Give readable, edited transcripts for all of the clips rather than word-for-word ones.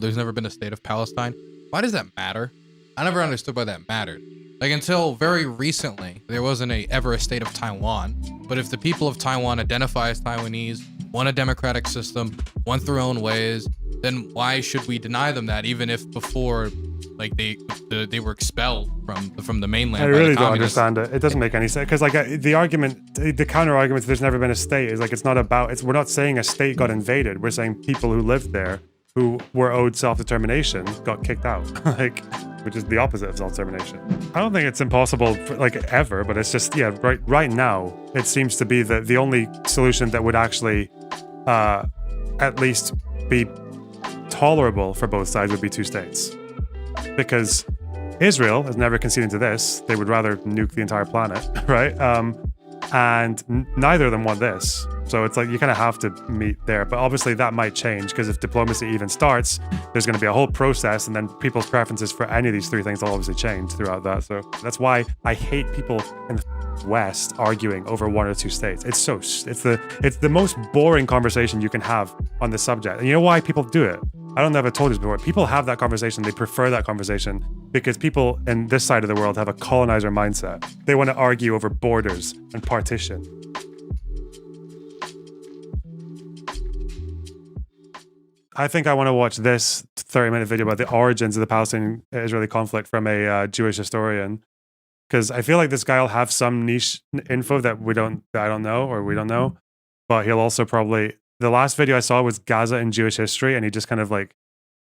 there's never been a state of Palestine. Why does that matter? I never understood why that mattered. Like, until very recently, there wasn't ever a state of Taiwan. But if the people of Taiwan identify as Taiwanese, want a democratic system, want their own ways, then why should we deny them that, even if before, like, they were expelled from the mainland? I really don't understand it. It doesn't make any sense, because like the argument, the counter argument, there's never been a state, is like it's not about. We're not saying a state got invaded. We're saying people who lived there, who were owed self-determination, got kicked out. Like, which is the opposite of self-determination. I don't think it's impossible, like, ever, but it's just, yeah, right now, it seems to be that the only solution that would actually at least be tolerable for both sides would be two states. Because Israel has never conceded to this. They would rather nuke the entire planet, right? And neither of them want this. So it's like you kind of have to meet there. But obviously that might change, because if diplomacy even starts, there's going to be a whole process, and then people's preferences for any of these three things will obviously change throughout that. So that's why I hate people in the West arguing over one or two states. It's the most boring conversation you can have on the subject. And you know why people do it? I don't know if I told you this before. People have that conversation. They prefer that conversation because people in this side of the world have a colonizer mindset. They want to argue over borders and partition. I think I want to watch this 30-minute video about the origins of the Palestinian-Israeli conflict from a Jewish historian, because I feel like this guy will have some niche info that I don't know, but he'll also probably. The last video I saw was Gaza in Jewish history, and he just kind of like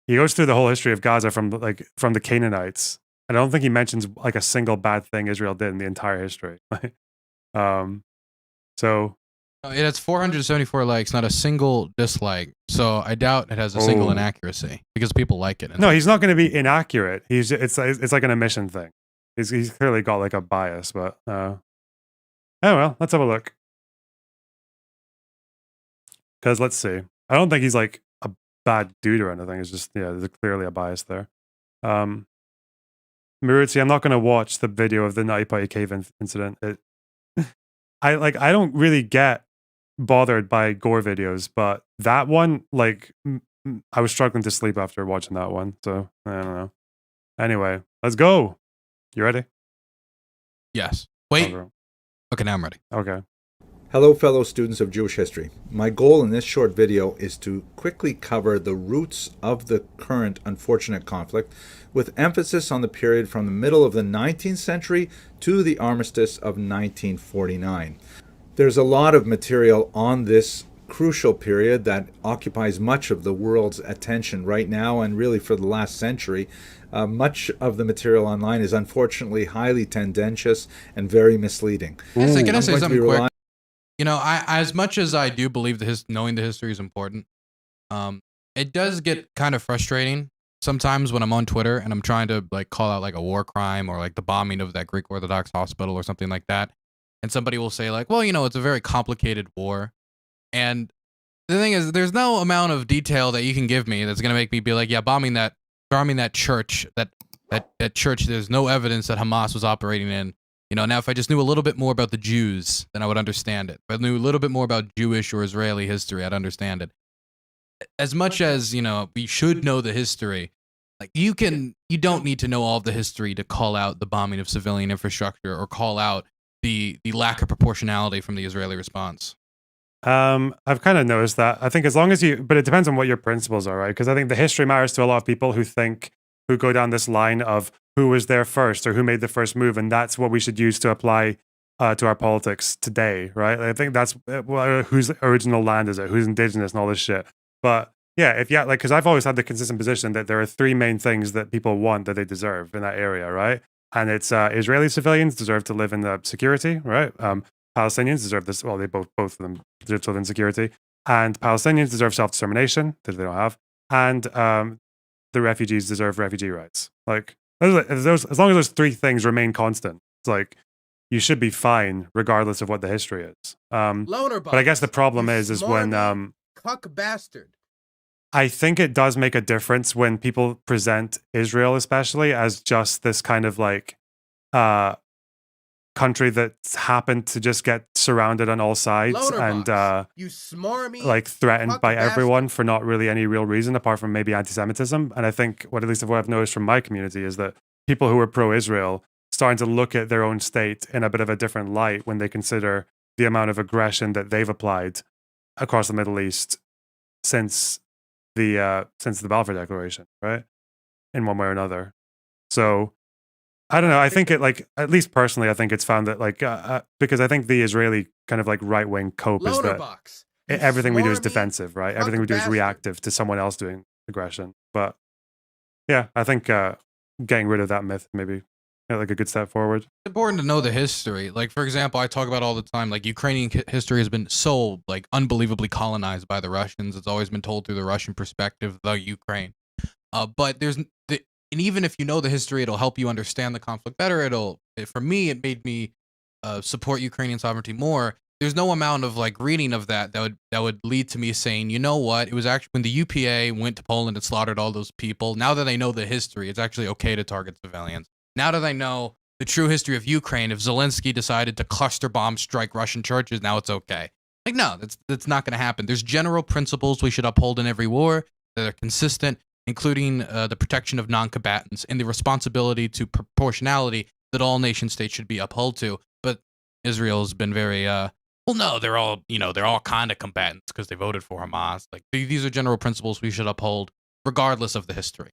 he goes through the whole history of Gaza from the Canaanites. And I don't think he mentions like a single bad thing Israel did in the entire history. So. It has 474 likes, not a single dislike. So I doubt it has a single inaccuracy, because people like it. No, he's not going to be inaccurate. It's like an omission thing. He's clearly got like a bias, but oh well, let's have a look. Because let's see. I don't think he's like a bad dude or anything. It's just, yeah, there's clearly a bias there. Maruzi, I'm not going to watch the video of the Nutty Putty Cave incident. I don't really get bothered by gore videos, but that one, like, I was struggling to sleep after watching that one. So I don't know. Anyway, let's go. You ready? Yes. Wait. Okay, now I'm ready. Okay. Hello, fellow students of Jewish history. My goal in this short video is to quickly cover the roots of the current unfortunate conflict, with emphasis on the period from the middle of the 19th century to the armistice of 1949. There's a lot of material on this crucial period that occupies much of the world's attention right now, and really for the last century. Much of the material online is unfortunately highly tendentious and very misleading. Can I say something quick? You know, I as much as I do believe knowing the history is important, it does get kind of frustrating sometimes when I'm on Twitter and I'm trying to like call out like a war crime or like the bombing of that Greek Orthodox hospital or something like that. And somebody will say like, well, you know, it's a very complicated war. And the thing is, there's no amount of detail that you can give me that's going to make me be like, yeah, bombing that church, that church, there's no evidence that Hamas was operating in. You know, now if I just knew a little bit more about the Jews, then I would understand it. If I knew a little bit more about Jewish or Israeli history, I'd understand it. As much as, you know, we should know the history, like you don't need to know all of the history to call out the bombing of civilian infrastructure or call out the lack of proportionality from the Israeli response. I've kind of noticed that. I think as long as but it depends on what your principles are, right? Because I think the history matters to a lot of people who go down this line of who was there first or who made the first move, and that's what we should use to apply to our politics today, right? I think that's whose original land is it, who's indigenous, and all this shit. But yeah, because I've always had the consistent position that there are three main things that people want that they deserve in that area, right? And it's Israeli civilians deserve to live in the security, right? Palestinians deserve this. Well, both of them deserve to live in security, and Palestinians deserve self-determination that they don't have, and the refugees deserve refugee rights. Like as long as those three things remain constant, it's like you should be fine regardless of what the history is. But I guess the problem is when cuck bastard. I think it does make a difference when people present Israel, especially, as just this kind of like country that happened to just get surrounded on all sides and you smarmy, like threatened by bastard. everyone for not really any real reason apart from maybe anti-Semitism. And I think what I've noticed from my community is that people who are pro-Israel starting to look at their own state in a bit of a different light when they consider the amount of aggression that they've applied across the Middle East since the Balfour Declaration, right? In one way or another. So I don't know. I think it, like, at least personally, I think it's found that, like, because I think the Israeli kind of like right wing cope is that everything we do is defensive, right? Everything we do is reactive to someone else doing aggression. But yeah, I think getting rid of that myth maybe like a good step forward. It's important to know the history. Like, for example, I talk about all the time, like, Ukrainian history has been so, like, unbelievably colonized by the Russians. It's always been told through the Russian perspective, the Ukraine. But and even if you know the history, it'll help you understand the conflict better. For me, it made me support Ukrainian sovereignty more. There's no amount of like reading of that would lead to me saying, you know what, it was actually when the UPA went to Poland and slaughtered all those people. Now that I know the history, it's actually okay to target civilians. Now that I know the true history of Ukraine, if Zelensky decided to cluster bomb strike Russian churches, now it's okay. Like, no, that's not going to happen. There's general principles we should uphold in every war that are consistent, including the protection of non-combatants and the responsibility to proportionality that all nation states should be upheld to. But Israel has been very, well, no, they're all kind of combatants because they voted for Hamas. Like, these are general principles we should uphold regardless of the history.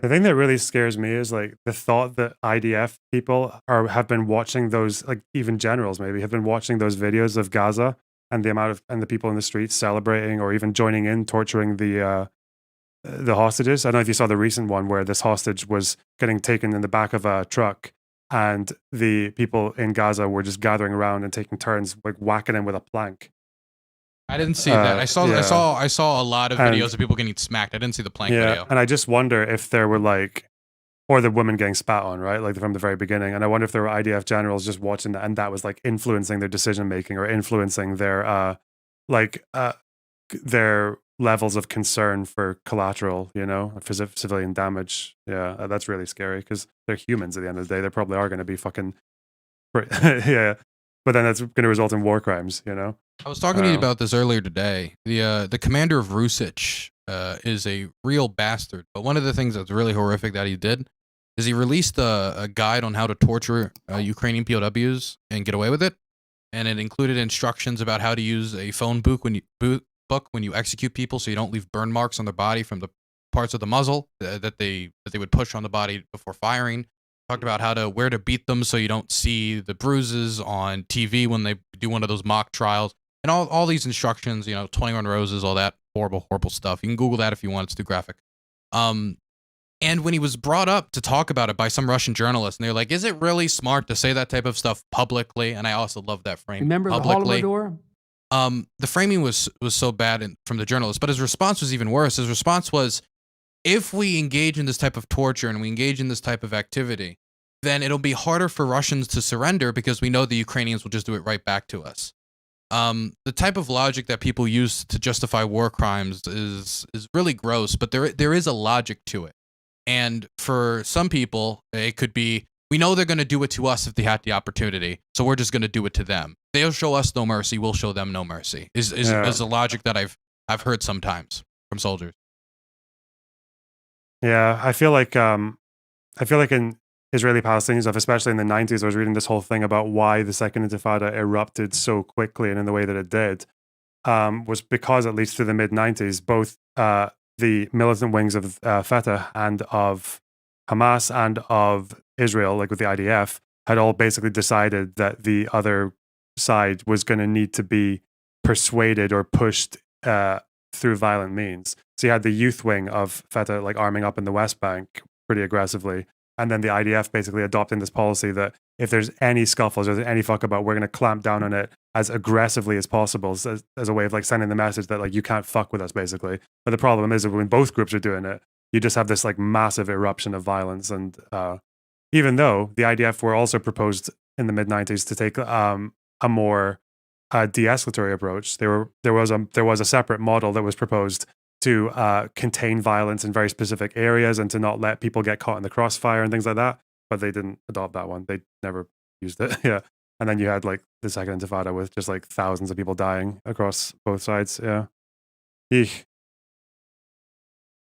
The thing that really scares me is like the thought that IDF people have been watching those, like even generals maybe have been watching those videos of Gaza and the people in the streets celebrating or even joining in torturing the hostages. I don't know if you saw the recent one where this hostage was getting taken in the back of a truck and the people in Gaza were just gathering around and taking turns like whacking him with a plank. I didn't see that. I saw a lot of videos of people getting smacked. I didn't see the plank video. And I just wonder if there were like, or the women getting spat on, right? Like from the very beginning. And I wonder if there were IDF generals just watching that and that was like influencing their decision making or influencing their their levels of concern for collateral, for civilian damage. Yeah, that's really scary because they're humans at the end of the day. They probably are going to be fucking, yeah. But then that's going to result in war crimes, I was talking to you about this earlier today. The commander of Rusich is a real bastard. But one of the things that's really horrific that he did is he released a guide on how to torture Ukrainian POWs and get away with it. And it included instructions about how to use a phone book when you execute people, so you don't leave burn marks on their body from the parts of the muzzle that they would push on the body before firing. Talked about where to beat them so you don't see the bruises on TV when they do one of those mock trials, and all these instructions. 21 Roses, all that horrible stuff. You can Google that if you want. It's too graphic. And when he was brought up to talk about it by some Russian journalists, and they're like, "Is it really smart to say that type of stuff publicly?" And I also love that frame. Remember publicly. the Holodomor? The framing was so bad from the journalist, but his response was even worse. His response was, if we engage in this type of torture and we engage in this type of activity, then it'll be harder for Russians to surrender because we know the Ukrainians will just do it right back to us. The type of logic that people use to justify war crimes is really gross, but there is a logic to it. And for some people, it could be, we know they're going to do it to us if they had the opportunity, so we're just going to do it to them. They'll show us no mercy, we'll show them no mercy. Is a logic that I've heard sometimes from soldiers. Yeah, I feel like in Israeli-Palestinian stuff, especially in the 90s, I was reading this whole thing about why the Second Intifada erupted so quickly and in the way that it did, was because at least through the mid-90s, both the militant wings of Fatah and of Hamas and of Israel, like with the IDF, had all basically decided that the other side was going to need to be persuaded or pushed through violent means. So you had the youth wing of Fatah like arming up in the West Bank pretty aggressively. And then the IDF basically adopting this policy that if there's any scuffles or any fuck about, we're going to clamp down on it as aggressively as possible as a way of like sending the message that like you can't fuck with us basically. But the problem is that when both groups are doing it, you just have this like massive eruption of violence. And even though the IDF were also proposed in the mid-90s to take a more de-escalatory approach, there was a separate model that was proposed to contain violence in very specific areas and to not let people get caught in the crossfire and things like that. But they didn't adopt that one. They never used it. Yeah. And then you had like the second intifada with just like thousands of people dying across both sides. Yeah. Eek.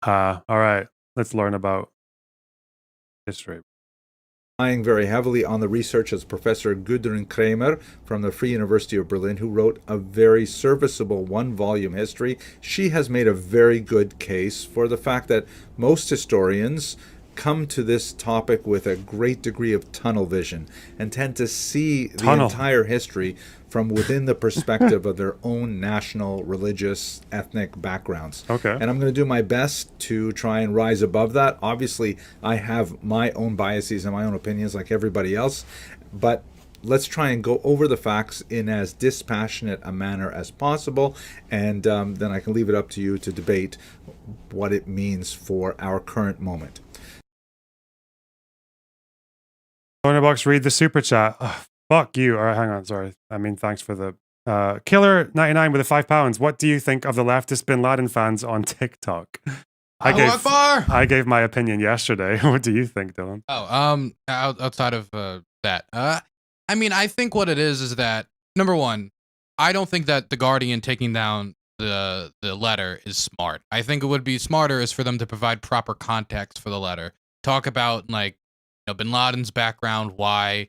All right. Let's learn about history. Relying very heavily on the research as Professor Gudrun Kramer from the Free University of Berlin, who wrote a very serviceable one-volume history. She has made a very good case for the fact that most historians come to this topic with a great degree of tunnel vision and tend to see the entire history from within the perspective of their own national, religious, ethnic backgrounds. Okay. And I'm going to do my best to try and rise above that. Obviously, I have my own biases and my own opinions like everybody else, but let's try and go over the facts in as dispassionate a manner as possible, and then I can leave it up to you to debate what it means for our current moment. LonerBox, read the super chat. Oh, fuck you. All right, hang on. Sorry. I mean, thanks for the Killer99 with the £5. What do you think of the leftist Bin Laden fans on TikTok? I gave my opinion yesterday. What do you think, Dylan? Oh, outside of that, I mean, I think what it is that, number one, I don't think that The Guardian taking down the letter is smart. I think it would be smarter is for them to provide proper context for the letter. Talk about, like, Bin Laden's background, why,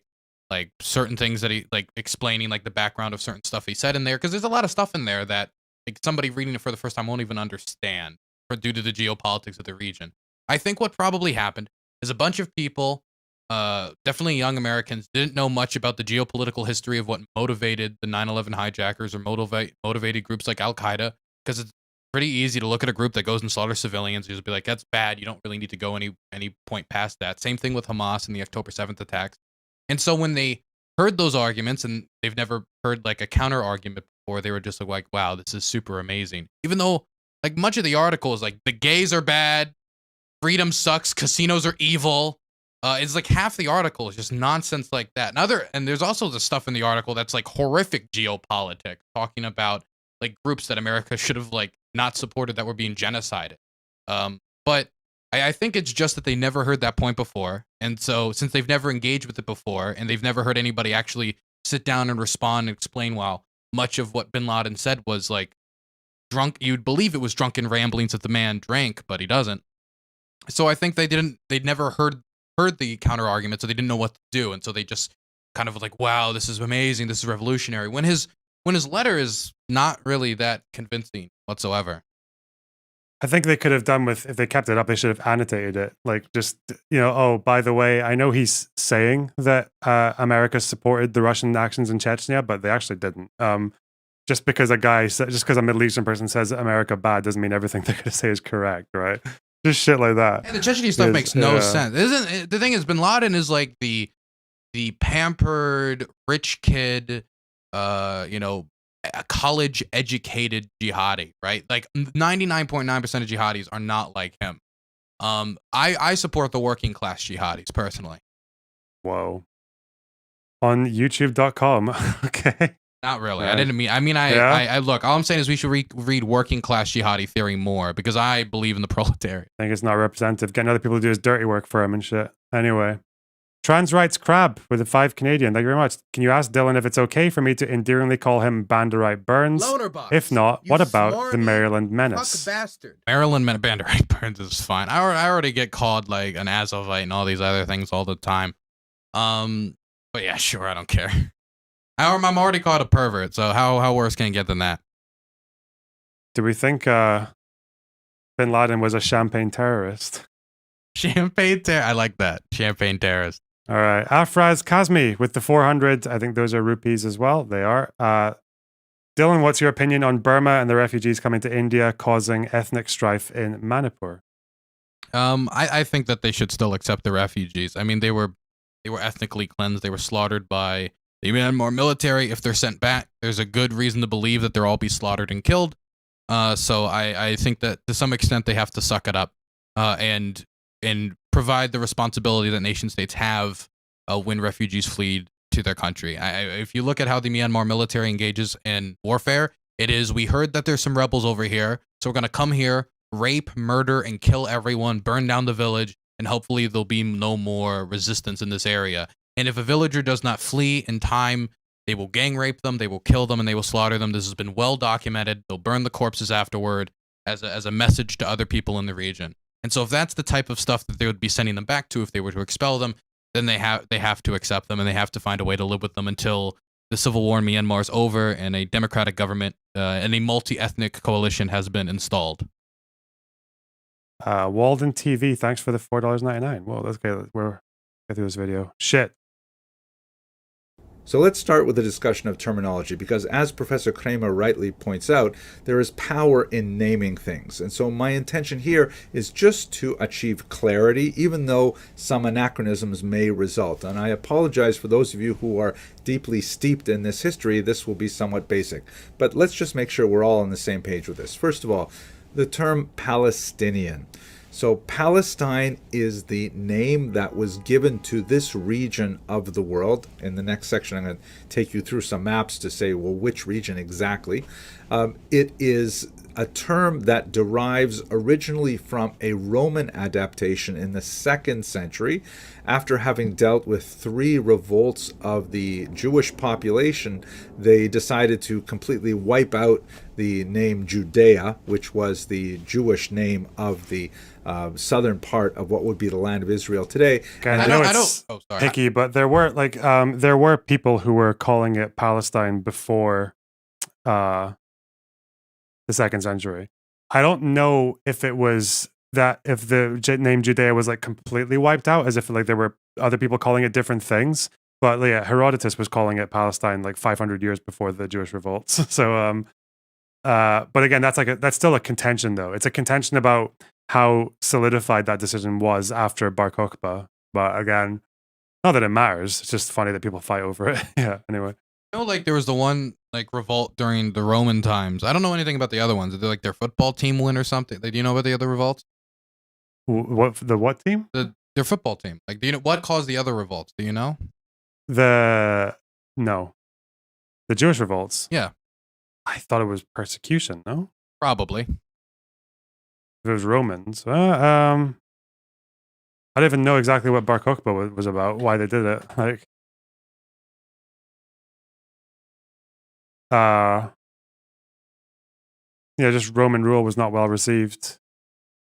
like, certain things that he, like, explaining, like, the background of certain stuff he said in there, because there's a lot of stuff in there that, like, somebody reading it for the first time won't even understand due to the geopolitics of the region. I think what probably happened is a bunch of people, definitely young Americans, didn't know much about the geopolitical history of what motivated the 9/11 hijackers or motivated groups like Al-Qaeda, because it's pretty easy to look at a group that goes and slaughters civilians. You just be like, that's bad. You don't really need to go any point past that. Same thing with Hamas and the October 7th attacks. And so when they heard those arguments, and they've never heard like a counter argument before, they were just like, wow, this is super amazing. Even though like much of the article is like, the gays are bad, freedom sucks, casinos are evil. It's like half the article is just nonsense like that. And there's also the stuff in the article that's like horrific geopolitics, talking about like groups that America should have like not supported that were being genocided. But I think it's just that they never heard that point before. And so since they've never engaged with it before, and they've never heard anybody actually sit down and respond and explain, well, much of what Bin Laden said was like drunk, you'd believe it was drunken ramblings that the man drank, but he doesn't. So I think they'd never heard the counter argument, so they didn't know what to do. And so they just kind of like, wow, this is amazing, this is revolutionary. When his letter is not really that convincing whatsoever. I think they could have done with, if they kept it up, they should have annotated it. Like, just, oh, by the way, I know he's saying that America supported the Russian actions in Chechnya, but they actually didn't. Just because a Middle Eastern person says America bad doesn't mean everything they're going to say is correct, right? Just shit like that. And the Chechnya stuff makes no sense. The thing is, Bin Laden is like the pampered rich kid, a college educated jihadi, right? Like 99.9% of jihadis are not like him. I support the working class jihadis personally. Whoa. On youtube.com. Okay. Not really. I look, all I'm saying is we should read working class jihadi theory more, because I believe in the proletariat. I think it's not representative. Getting other people to do his dirty work for him and shit. Anyway. Trans Rights Crab with a 5 Canadian. Thank you very much. Can you ask Dylan if it's okay for me to endearingly call him Banderite Burns? LonerBox, if not, what about the Maryland Menace? Bastard. Maryland Banderite Burns is fine. I already get called like an Azovite and all these other things all the time. But yeah, sure, I don't care. I'm already called a pervert, so how worse can it get than that? Do we think Bin Laden was a champagne terrorist? I like that. Champagne terrorist. All right. Afraz Kazmi with the 400. I think those are rupees as well. They are. Dylan, what's your opinion on Burma and the refugees coming to India causing ethnic strife in Manipur? I think that they should still accept the refugees. I mean, they were ethnically cleansed. They were slaughtered by the Myanmar military. If they're sent back, there's a good reason to believe that they'll all be slaughtered and killed. So I think that to some extent they have to suck it up and provide the responsibility that nation states have when refugees flee to their country. If you look at how the Myanmar military engages in warfare, it is, we heard that there's some rebels over here, so we're going to come here, rape, murder, and kill everyone, burn down the village, and hopefully there'll be no more resistance in this area. And if a villager does not flee in time, they will gang rape them, they will kill them, and they will slaughter them. This has been well documented. They'll burn the corpses afterward as a message to other people in the region. And so if that's the type of stuff that they would be sending them back to if they were to expel them, then they have to accept them, and they have to find a way to live with them until the civil war in Myanmar is over and a democratic government and a multi-ethnic coalition has been installed. Walden TV, thanks for the $4.99. Well, that's okay. We're get through this video. Shit. So let's start with a discussion of terminology, because as Professor Kramer rightly points out, there is power in naming things. And so my intention here is just to achieve clarity, even though some anachronisms may result. And I apologize for those of you who are deeply steeped in this history. This will be somewhat basic. But let's just make sure we're all on the same page with this. First of all, the term Palestinian. So Palestine is the name that was given to this region of the world. In the next section, I'm going to take you through some maps to say, well, which region exactly. It is a term that derives originally from a Roman adaptation in the 2nd century. After having dealt with 3 revolts of the Jewish population, they decided to completely wipe out the name Judea, which was the Jewish name of the southern part of what would be the land of Israel today. I know it's picky, but there were people who were calling it Palestine before the 2nd century. I don't know if it was that, if the name Judea was like completely wiped out, as if like there were other people calling it different things. But yeah, Herodotus was calling it Palestine like 500 years before the Jewish revolts. So, but again, that's still a contention though. It's a contention about how solidified that decision was after Bar Kokhba. But again, not that it matters. It's just funny that people fight over it. Yeah. Anyway. I know, like there was the one like revolt during the Roman times. I don't know anything about the other ones. Did like their football team win or something? Like, do you know about the other revolts? What team? Their football team. Like, do you know what caused the other revolts? Do you know? The Jewish revolts. Yeah. I thought it was persecution. No, probably. If it was Romans. I don't even know exactly what Bar Kokhba was about. Why they did it. Like. Just Roman rule was not well received.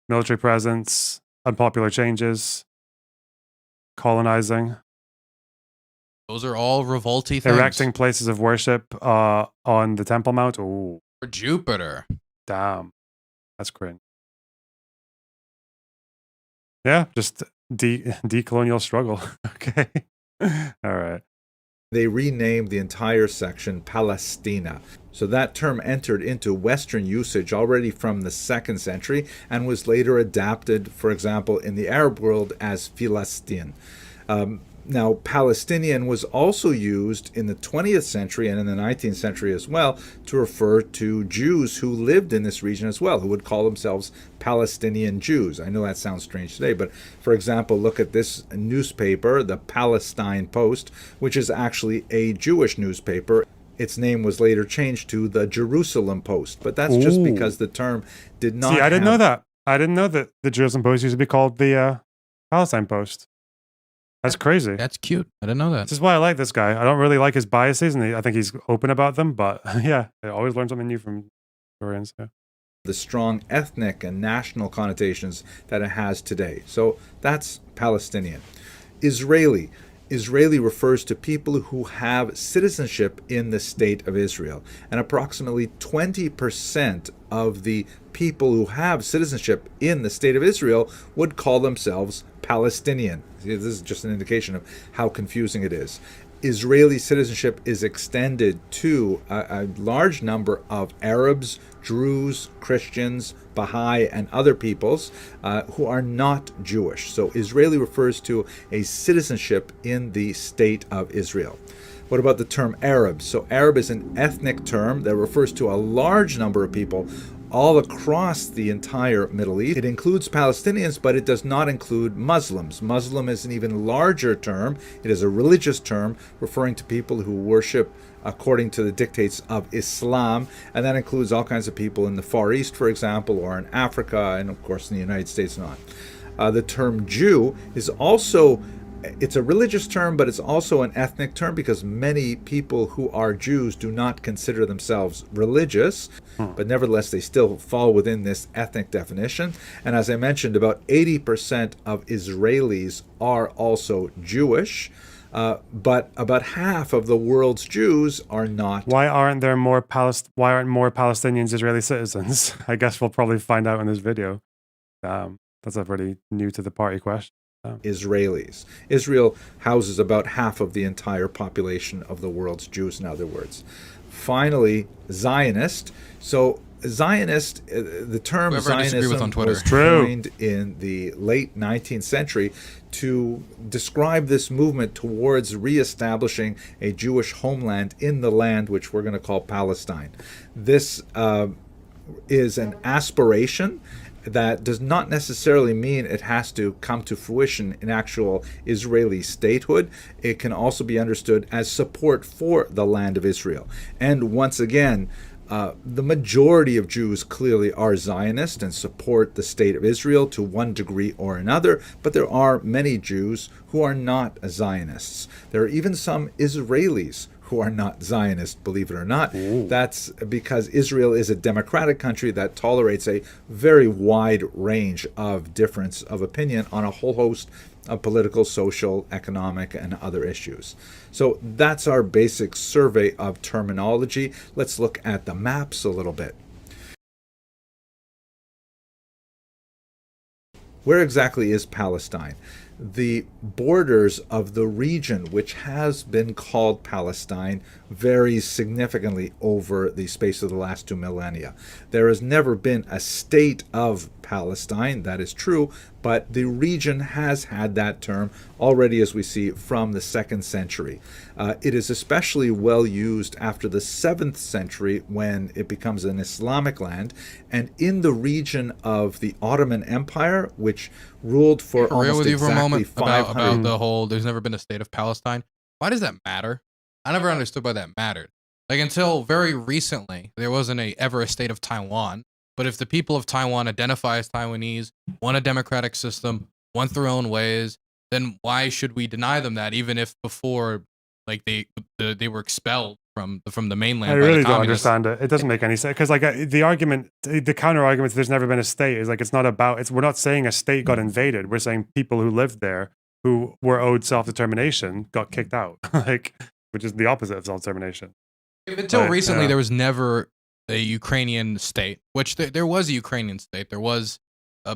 Military presence, unpopular changes, colonizing. Those are all revolty things. Erecting places of worship on the Temple Mount. Ooh. For Jupiter. Damn. That's cringe. Yeah, just decolonial struggle. Okay. All right. They renamed the entire section Palestina. So that term entered into Western usage already from the 2nd century and was later adapted, for example, in the Arab world as Filastin. Now, Palestinian was also used in the 20th century and in the 19th century as well to refer to Jews who lived in this region as well, who would call themselves Palestinian Jews. I know that sounds strange today, but for example, look at this newspaper, the Palestine Post, which is actually a Jewish newspaper. Its name was later changed to the Jerusalem Post, but that's just because the term did not I didn't know that. I didn't know that the Jerusalem Post used to be called the Palestine Post. That's crazy. That's cute. I didn't know that. This is why I like this guy. I don't really like his biases, and I think he's open about them, but yeah, I always learn something new from historians. Yeah. The strong ethnic and national connotations that it has today. So that's Palestinian. Israeli. Israeli refers to people who have citizenship in the state of Israel. And approximately 20% of the people who have citizenship in the state of Israel would call themselves Palestinian. This is just an indication of how confusing it is. Israeli citizenship is extended to a large number of Arabs, Druze, Christians, Baha'i, and other peoples who are not Jewish. So Israeli refers to a citizenship in the state of Israel. What about the term Arab? So Arab is an ethnic term that refers to a large number of people all across the entire Middle East. It includes Palestinians, but it does not include Muslims. Muslim is an even larger term. It is a religious term referring to people who worship according to the dictates of Islam, and that includes all kinds of people in the Far East, for example, or in Africa, and of course in the United States not. The term Jew is also it's a religious term, but it's also an ethnic term because many people who are Jews do not consider themselves religious, but nevertheless they still fall within this ethnic definition. And as I mentioned, about 80% of Israelis are also Jewish, but about half of the world's Jews are not. Why aren't more Palestinians Israeli citizens? I guess we'll probably find out in this video. That's a pretty new to the party question. Israelis. Israel houses about half of the entire population of the world's Jews, in other words. Finally, Zionist. So Zionist, the term Zionism was coined in the late 19th century to describe this movement towards reestablishing a Jewish homeland in the land which we're going to call Palestine. This is an aspiration that does not necessarily mean it has to come to fruition in actual Israeli statehood. It can also be understood as support for the land of Israel. And once again, the majority of Jews clearly are Zionist and support the state of Israel to one degree or another, but there are many Jews who are not Zionists. There are even some Israelis who are not Zionist, believe it or not. Ooh. That's because Israel is a democratic country that tolerates a very wide range of difference of opinion on a whole host of political, social, economic, and other issues. So that's our basic survey of terminology. Let's look at the maps a little bit. Where exactly is Palestine? The borders of the region which has been called Palestine varies significantly over the space of the last 2 millennia. There has never been a state of Palestine, that is true, but the region has had that term already, as we see, from the 2nd century. It is especially well used after the 7th century when it becomes an Islamic land, and in the region of the Ottoman Empire, which ruled for almost exactly 500 about the whole there's never been a state of Palestine. Why does that matter? I never understood why that mattered. Like, until very recently, there wasn't ever a state of Taiwan. But if the people of Taiwan identify as Taiwanese, want a democratic system, want their own ways, then why should we deny them that, even if before, like, they were expelled from the mainland? I really don't understand it. It doesn't make any sense, because like the argument, the counter argument, there's never been a state is like, it's not about. We're not saying a state got invaded. We're saying people who lived there, who were owed self-determination, got kicked out, like, which is the opposite of self-determination. Until recently, there was never a Ukrainian state, which there was a Ukrainian state. There was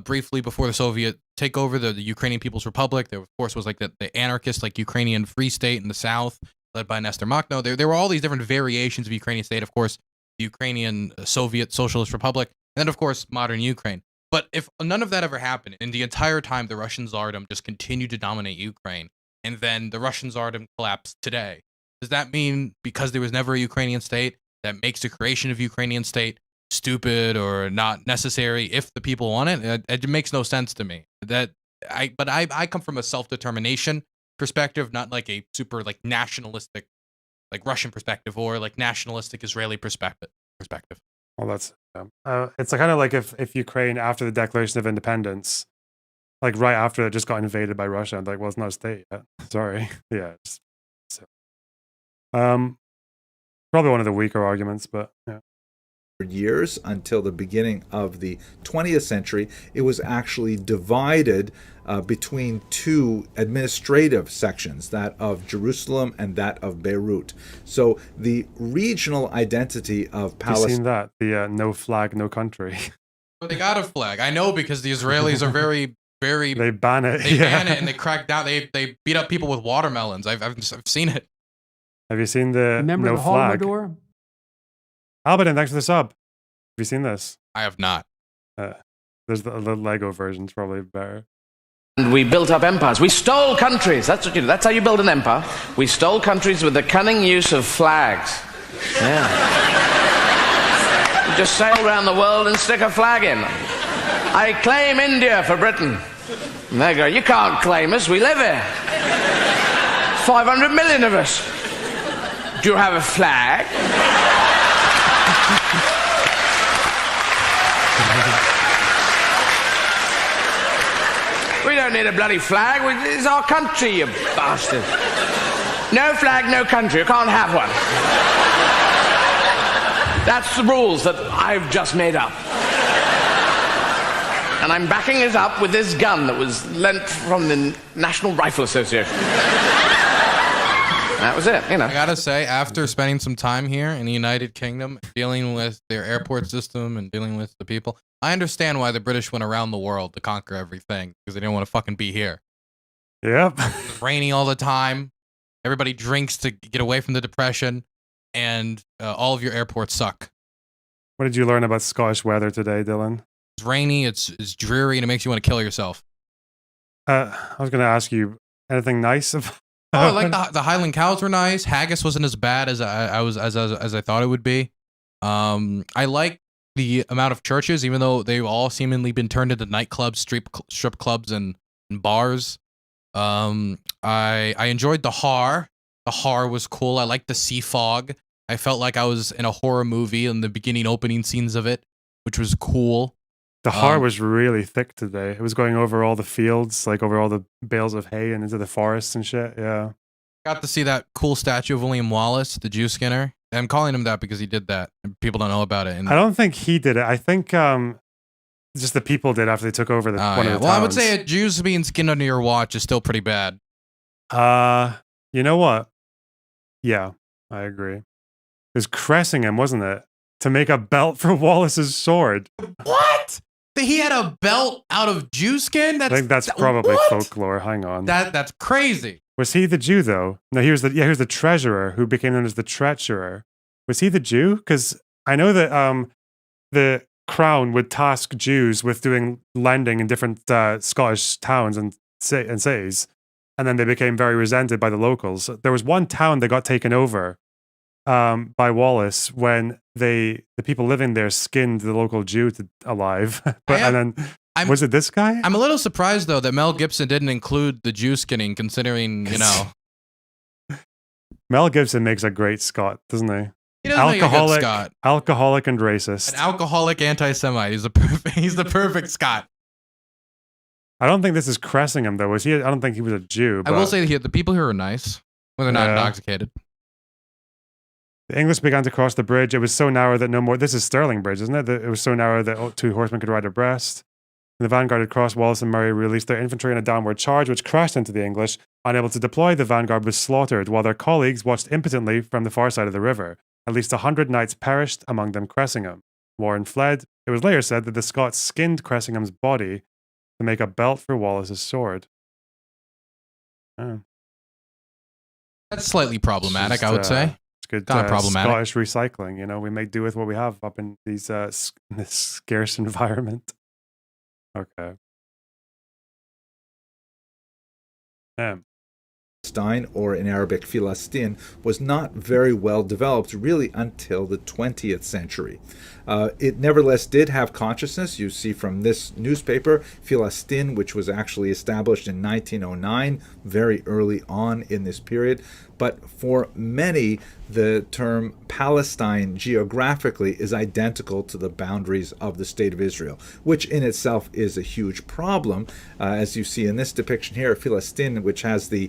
briefly before the Soviet takeover, the Ukrainian People's Republic. There, of course, was like the anarchist, like, Ukrainian Free State in the south, led by Nestor Makhno. There were all these different variations of Ukrainian state. Of course, the Ukrainian Soviet Socialist Republic, and then, of course, modern Ukraine. But if none of that ever happened, and the entire time the Russian Tsardom just continued to dominate Ukraine, and then the Russian Tsardom collapsed today, does that mean because there was never a Ukrainian state, that makes the creation of Ukrainian state stupid or not necessary if the people want it? It makes no sense to me. But I come from a self-determination perspective, not like a super like nationalistic, like Russian perspective or like nationalistic Israeli perspective. Well, that's it's kind of like if Ukraine, after the Declaration of Independence, like right after it just got invaded by Russia, and like, well, it's not a state yet. Sorry. Yeah. Probably one of the weaker arguments, but yeah. For years until the beginning of the 20th century, it was actually divided between two administrative sections, that of Jerusalem and that of Beirut. So the regional identity of Palestine. Have you seen that? The no flag, no country. But they got a flag. I know, because the Israelis are very, very. They ban it. They ban it, and they crack down. They beat up people with watermelons. I've seen it. Have you seen the Remember no the flag? Holodomor? Albert, thanks for the sub. Have you seen this? I have not. There's the Lego version's probably better. And we built up empires. We stole countries. That's what you do. That's how you build an empire. We stole countries with the cunning use of flags. Yeah. You just sail around the world and stick a flag in. I claim India for Britain. And they go, you can't claim us. We live here. 500 million of us. Do you have a flag? We don't need a bloody flag. It's our country, you bastard. No flag, no country. You can't have one. That's the rules that I've just made up. And I'm backing it up with this gun that was lent from the National Rifle Association. That was it, you know. I gotta say, after spending some time here in the United Kingdom, dealing with their airport system and dealing with the people, I understand why the British went around the world to conquer everything, because they didn't want to fucking be here. Yep. It's raining all the time. Everybody drinks to get away from the depression, and all of your airports suck. What did you learn about Scottish weather today, Dylan? It's rainy, it's dreary, and it makes you want to kill yourself. I was going to ask you anything nice about. Oh, I like the Highland cows were nice. Haggis wasn't as bad as I thought it would be. I like the amount of churches, even though they've all seemingly been turned into nightclubs, strip clubs, and bars. I enjoyed the Har. The Har was cool. I liked the sea fog. I felt like I was in a horror movie in the beginning opening scenes of it, which was cool. The Har was really thick today. It was going over all the fields, like over all the bales of hay and into the forests and shit. Yeah. Got to see that cool statue of William Wallace, the Jew Skinner. I'm calling him that because he did that. And people don't know about it. And I don't think he did it. I think just the people did after they took over one of the towns. Well, I would say Jews being skinned under your watch is still pretty bad. You know what? Yeah, I agree. It was Cressingham, wasn't it? To make a belt for Wallace's sword. What? He had a belt out of Jew skin? I think that's probably folklore. Hang on. That's crazy. Was he the Jew though? No, he was the treasurer who became known as the treasurer. Was he the Jew? Because I know that the crown would task Jews with doing lending in different Scottish towns and cities, and then they became very resented by the locals. There was one town that got taken over by Wallace when the people living there skinned the local Jew alive. Was it this guy? I'm a little surprised though that Mel Gibson didn't include the Jew skinning, considering Mel Gibson makes a great Scot, doesn't he? He doesn't make a good Scot. Alcoholic and racist. An alcoholic anti-Semite. He's the perfect Scot. I don't think this is Cressingham though. Was he? I don't think he was a Jew. I will say the people here are nice when they're not intoxicated. The English began to cross the bridge. It was so narrow that no more. This is Stirling Bridge, isn't it? It was so narrow that two horsemen could ride abreast. When the vanguard had crossed, Wallace and Murray released their infantry in a downward charge, which crashed into the English. Unable to deploy, the vanguard was slaughtered, while their colleagues watched impotently from the far side of the river. At least 100 knights perished, among them Cressingham. Warren fled. It was later said that the Scots skinned Cressingham's body to make a belt for Wallace's sword. Oh. That's slightly problematic, I would say. It's good. Kind of problematic. Scottish recycling. You know, we make do with what we have up in these in this scarce environment. Okay. Palestine, or in Arabic Filastin, was not very well developed really until the 20th century. It nevertheless did have consciousness. You see from this newspaper, Filastin, which was actually established in 1909, very early on in this period. But for many, the term Palestine geographically is identical to the boundaries of the State of Israel, which in itself is a huge problem. As you see in this depiction here, Filastin, which has the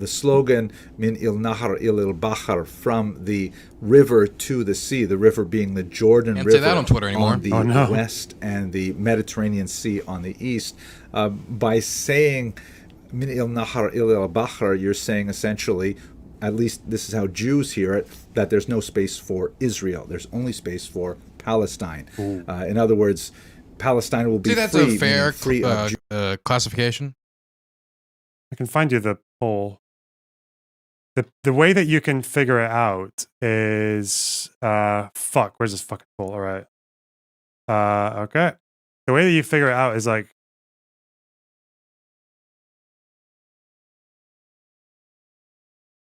slogan Min il Nahar il Bahar, from the river to the sea, the river being the Jordan Can't River say that on Twitter anymore. On the west and the Mediterranean Sea on the east. By saying Min il Nahar il Bahar, you're saying essentially, at least this is how Jews hear it, that there's no space for Israel. There's only space for Palestine. In other words, Palestine will be free. That's a fair classification. I can find you the poll. The way that you can figure it out is where's this fucking poll? All right. Okay. The way that you figure it out is like,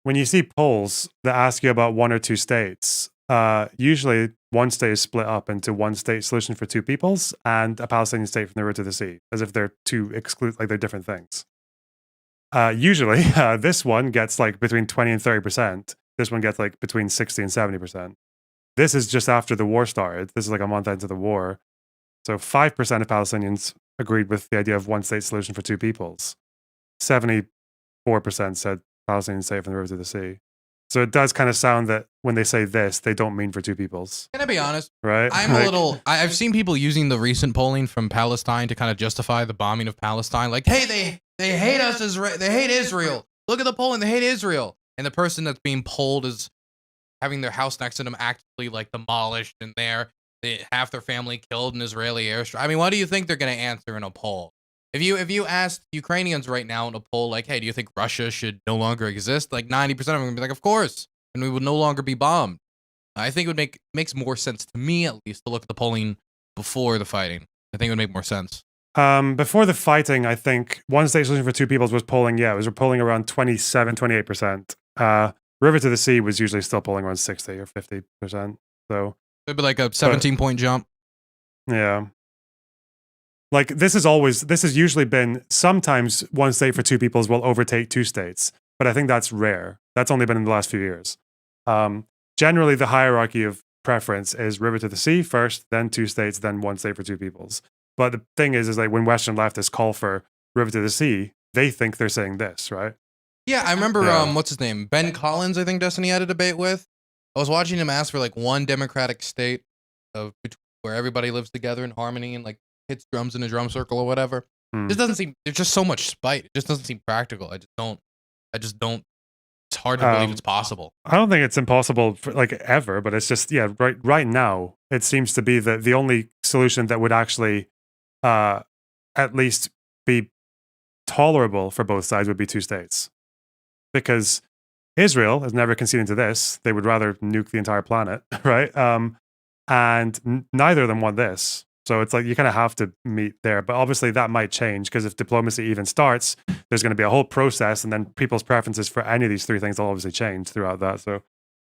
when you see polls that ask you about one or two states, usually one state is split up into one state solution for two peoples and a Palestinian state from the river to the sea, as if they're they're different things. Usually, this one gets like between 20 and 30%. This one gets like between 60 and 70%. This is just after the war started. This is like a month into the war. So 5% of Palestinians agreed with the idea of one state solution for two peoples. 74% said Palestinians safe from the river to the sea. So it does kind of sound that when they say this, they don't mean for two peoples. Can I be honest? Right? I've seen people using the recent polling from Palestine to kind of justify the bombing of Palestine. Like, hey, they hate us, they hate Israel. Look at the polling, they hate Israel. And the person that's being polled is having their house next to them actively like demolished, and half their family killed in Israeli airstrike. I mean, what do you think they're going to answer in a poll? If you asked Ukrainians right now in a poll, like, hey, do you think Russia should no longer exist? Like 90% of them would be like, of course, and we would no longer be bombed. I think it would makes more sense to me, at least, to look at the polling before the fighting. I think it would make more sense. Before the fighting, I think one state solution for two peoples was polling. Yeah, it was polling around 27, 28%. River to the sea was usually still polling around 60 or 50%. So it'd be like a 17-point jump. Yeah. Like this has usually been, sometimes one state for two peoples will overtake two states, but I think that's rare. That's only been in the last few years. Generally, the hierarchy of preference is river to the sea first, then two states, then one state for two peoples. But the thing is like when Western leftists call for river to the sea, they think they're saying this, right? Yeah, I remember, what's his name? Ben Collins, I think Destiny had a debate with. I was watching him ask for like one democratic state where everybody lives together in harmony and like hits drums in a drum circle or whatever. It doesn't seem, there's just so much spite. It just doesn't seem practical. I just don't, it's hard to believe it's possible. I don't think it's impossible for, like ever, but it's just, yeah, right now, it seems to be that the only solution that would actually at least be tolerable for both sides would be two states. Because Israel has never conceded to this. They would rather nuke the entire planet, right? And neither of them want this. So it's like you kind of have to meet there. But obviously that might change because if diplomacy even starts, there's going to be a whole process, and then people's preferences for any of these three things will obviously change throughout that. So,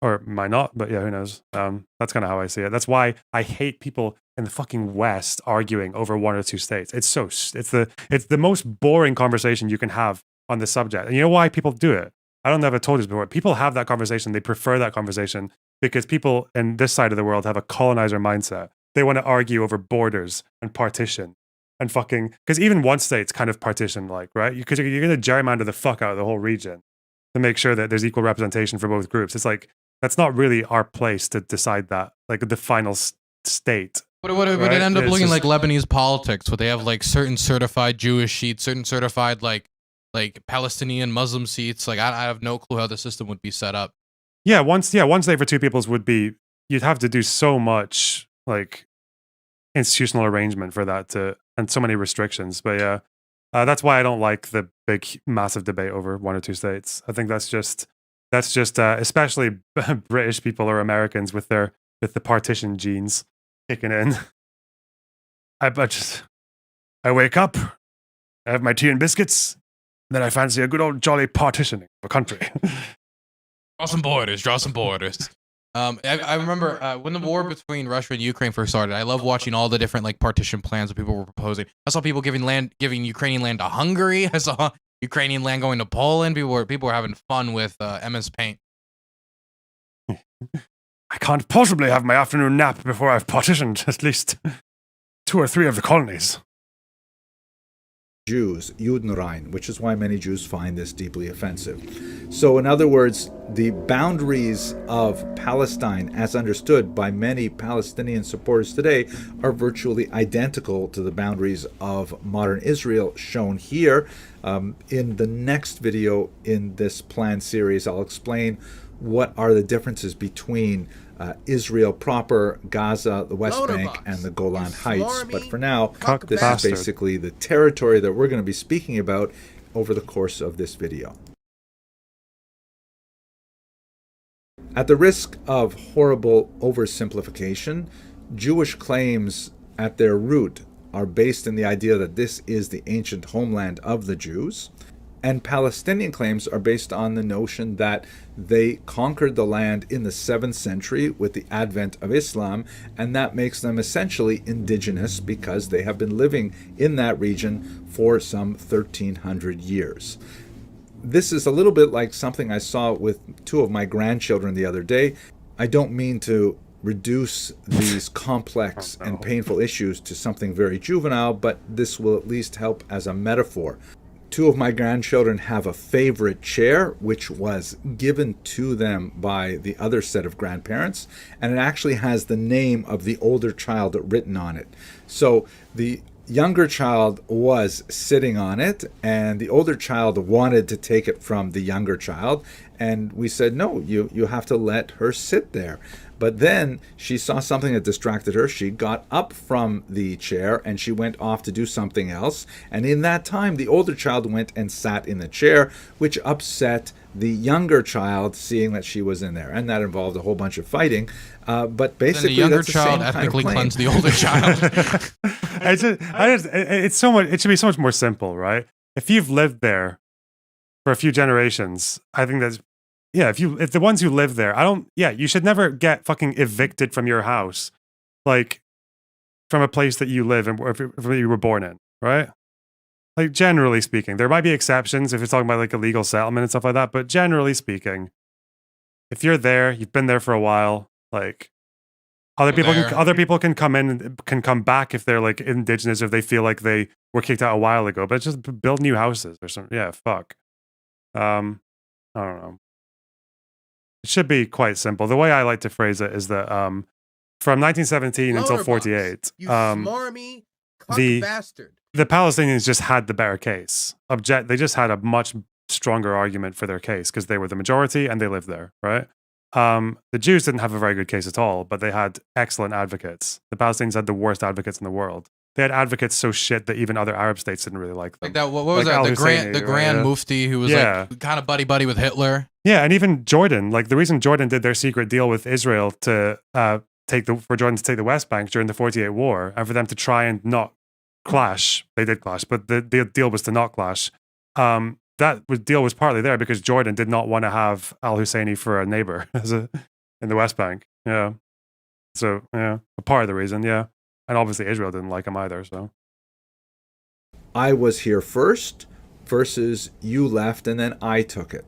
or it might not, but yeah, who knows? That's kind of how I see it. That's why I hate people in the fucking West arguing over one or two states. It's the most boring conversation you can have on this subject. And you know why people do it? I don't know if I told you this before. People have that conversation. They prefer that conversation because people in this side of the world have a colonizer mindset. They want to argue over borders and partition and fucking, because even one state's kind of partition like, right? Because you're going to gerrymander the fuck out of the whole region to make sure that there's equal representation for both groups. It's like, that's not really our place to decide that, like the final state. But it end up looking like Lebanese politics, where they have like certain certified Jewish seats, certain certified like Palestinian Muslim seats. Like I have no clue how the system would be set up. Yeah, one state for two peoples would be, you'd have to do so much like institutional arrangement for that and so many restrictions. But yeah, that's why I don't like the big massive debate over one or two states. I think that's just especially British people or Americans with the partition genes kicking in. I wake up, I have my tea and biscuits, and then I fancy a good old jolly partitioning of a country. Draw some borders. I remember when the war between Russia and Ukraine first started, I love watching all the different like partition plans that people were proposing. I saw people giving Ukrainian land to Hungary. I saw Ukrainian land going to Poland. People were having fun with MS Paint. I can't possibly have my afternoon nap before I've partitioned at least 2 or 3 of the colonies. Jews, Judenrein, which is why many Jews find this deeply offensive. So in other words, the boundaries of Palestine, as understood by many Palestinian supporters today, are virtually identical to the boundaries of modern Israel, shown here. In the next video in this planned series, I'll explain what are the differences between Israel proper, Gaza, the West Bank, and the Golan Heights. But for now, this is basically the territory that we're going to be speaking about over the course of this video. At the risk of horrible oversimplification, Jewish claims at their root are based in the idea that this is the ancient homeland of the Jews. And Palestinian claims are based on the notion that they conquered the land in the 7th century with the advent of Islam, and that makes them essentially indigenous because they have been living in that region for some 1,300 years. This is a little bit like something I saw with 2 of my grandchildren the other day. I don't mean to reduce these complex and painful issues to something very juvenile, but this will at least help as a metaphor. Two of my grandchildren have a favorite chair, which was given to them by the other set of grandparents, and it actually has the name of the older child written on it. So the younger child was sitting on it, and the older child wanted to take it from the younger child, and we said, no, you have to let her sit there. But then she saw something that distracted her. She got up from the chair and she went off to do something else. And in that time, the older child went and sat in the chair, which upset the younger child, seeing that she was in there. And that involved a whole bunch of fighting. But basically, then the younger that's the child same ethnically kind of cleansed the older child. It's so much. It should be so much more simple, right? If you've lived there for a few generations, I think that's. Yeah, if the ones who live there, you should never get fucking evicted from your house, like from a place that you live in, or if you were born in, right? Like generally speaking, there might be exceptions if you're talking about like illegal settlement and stuff like that, but generally speaking, if you're there, you've been there for a while, like other people can come in and can come back if they're like indigenous, if they feel like they were kicked out a while ago, but just build new houses or something. Yeah, fuck. I don't know. It should be quite simple. The way I like to phrase it is that from 1917 until 48, you smarmy cuck bastard. The Palestinians just had the better case. They just had a much stronger argument for their case because they were the majority and they lived there, right? The Jews didn't have a very good case at all, but they had excellent advocates. The Palestinians had the worst advocates in the world. They had advocates so shit that even other Arab states didn't really like them. Like that. What was that? The Grand Mufti who was like kind of buddy with Hitler. Yeah, and even Jordan. Like the reason Jordan did their secret deal with Israel to for Jordan to take the West Bank during the 48 War, and for them to try and not clash. They did clash, but the deal was to not clash. Deal was partly there because Jordan did not want to have al-Husseini for a neighbor in the West Bank. Yeah, so yeah, a part of the reason. Yeah. And obviously Israel didn't like him either, so. I was here first versus you left and then I took it.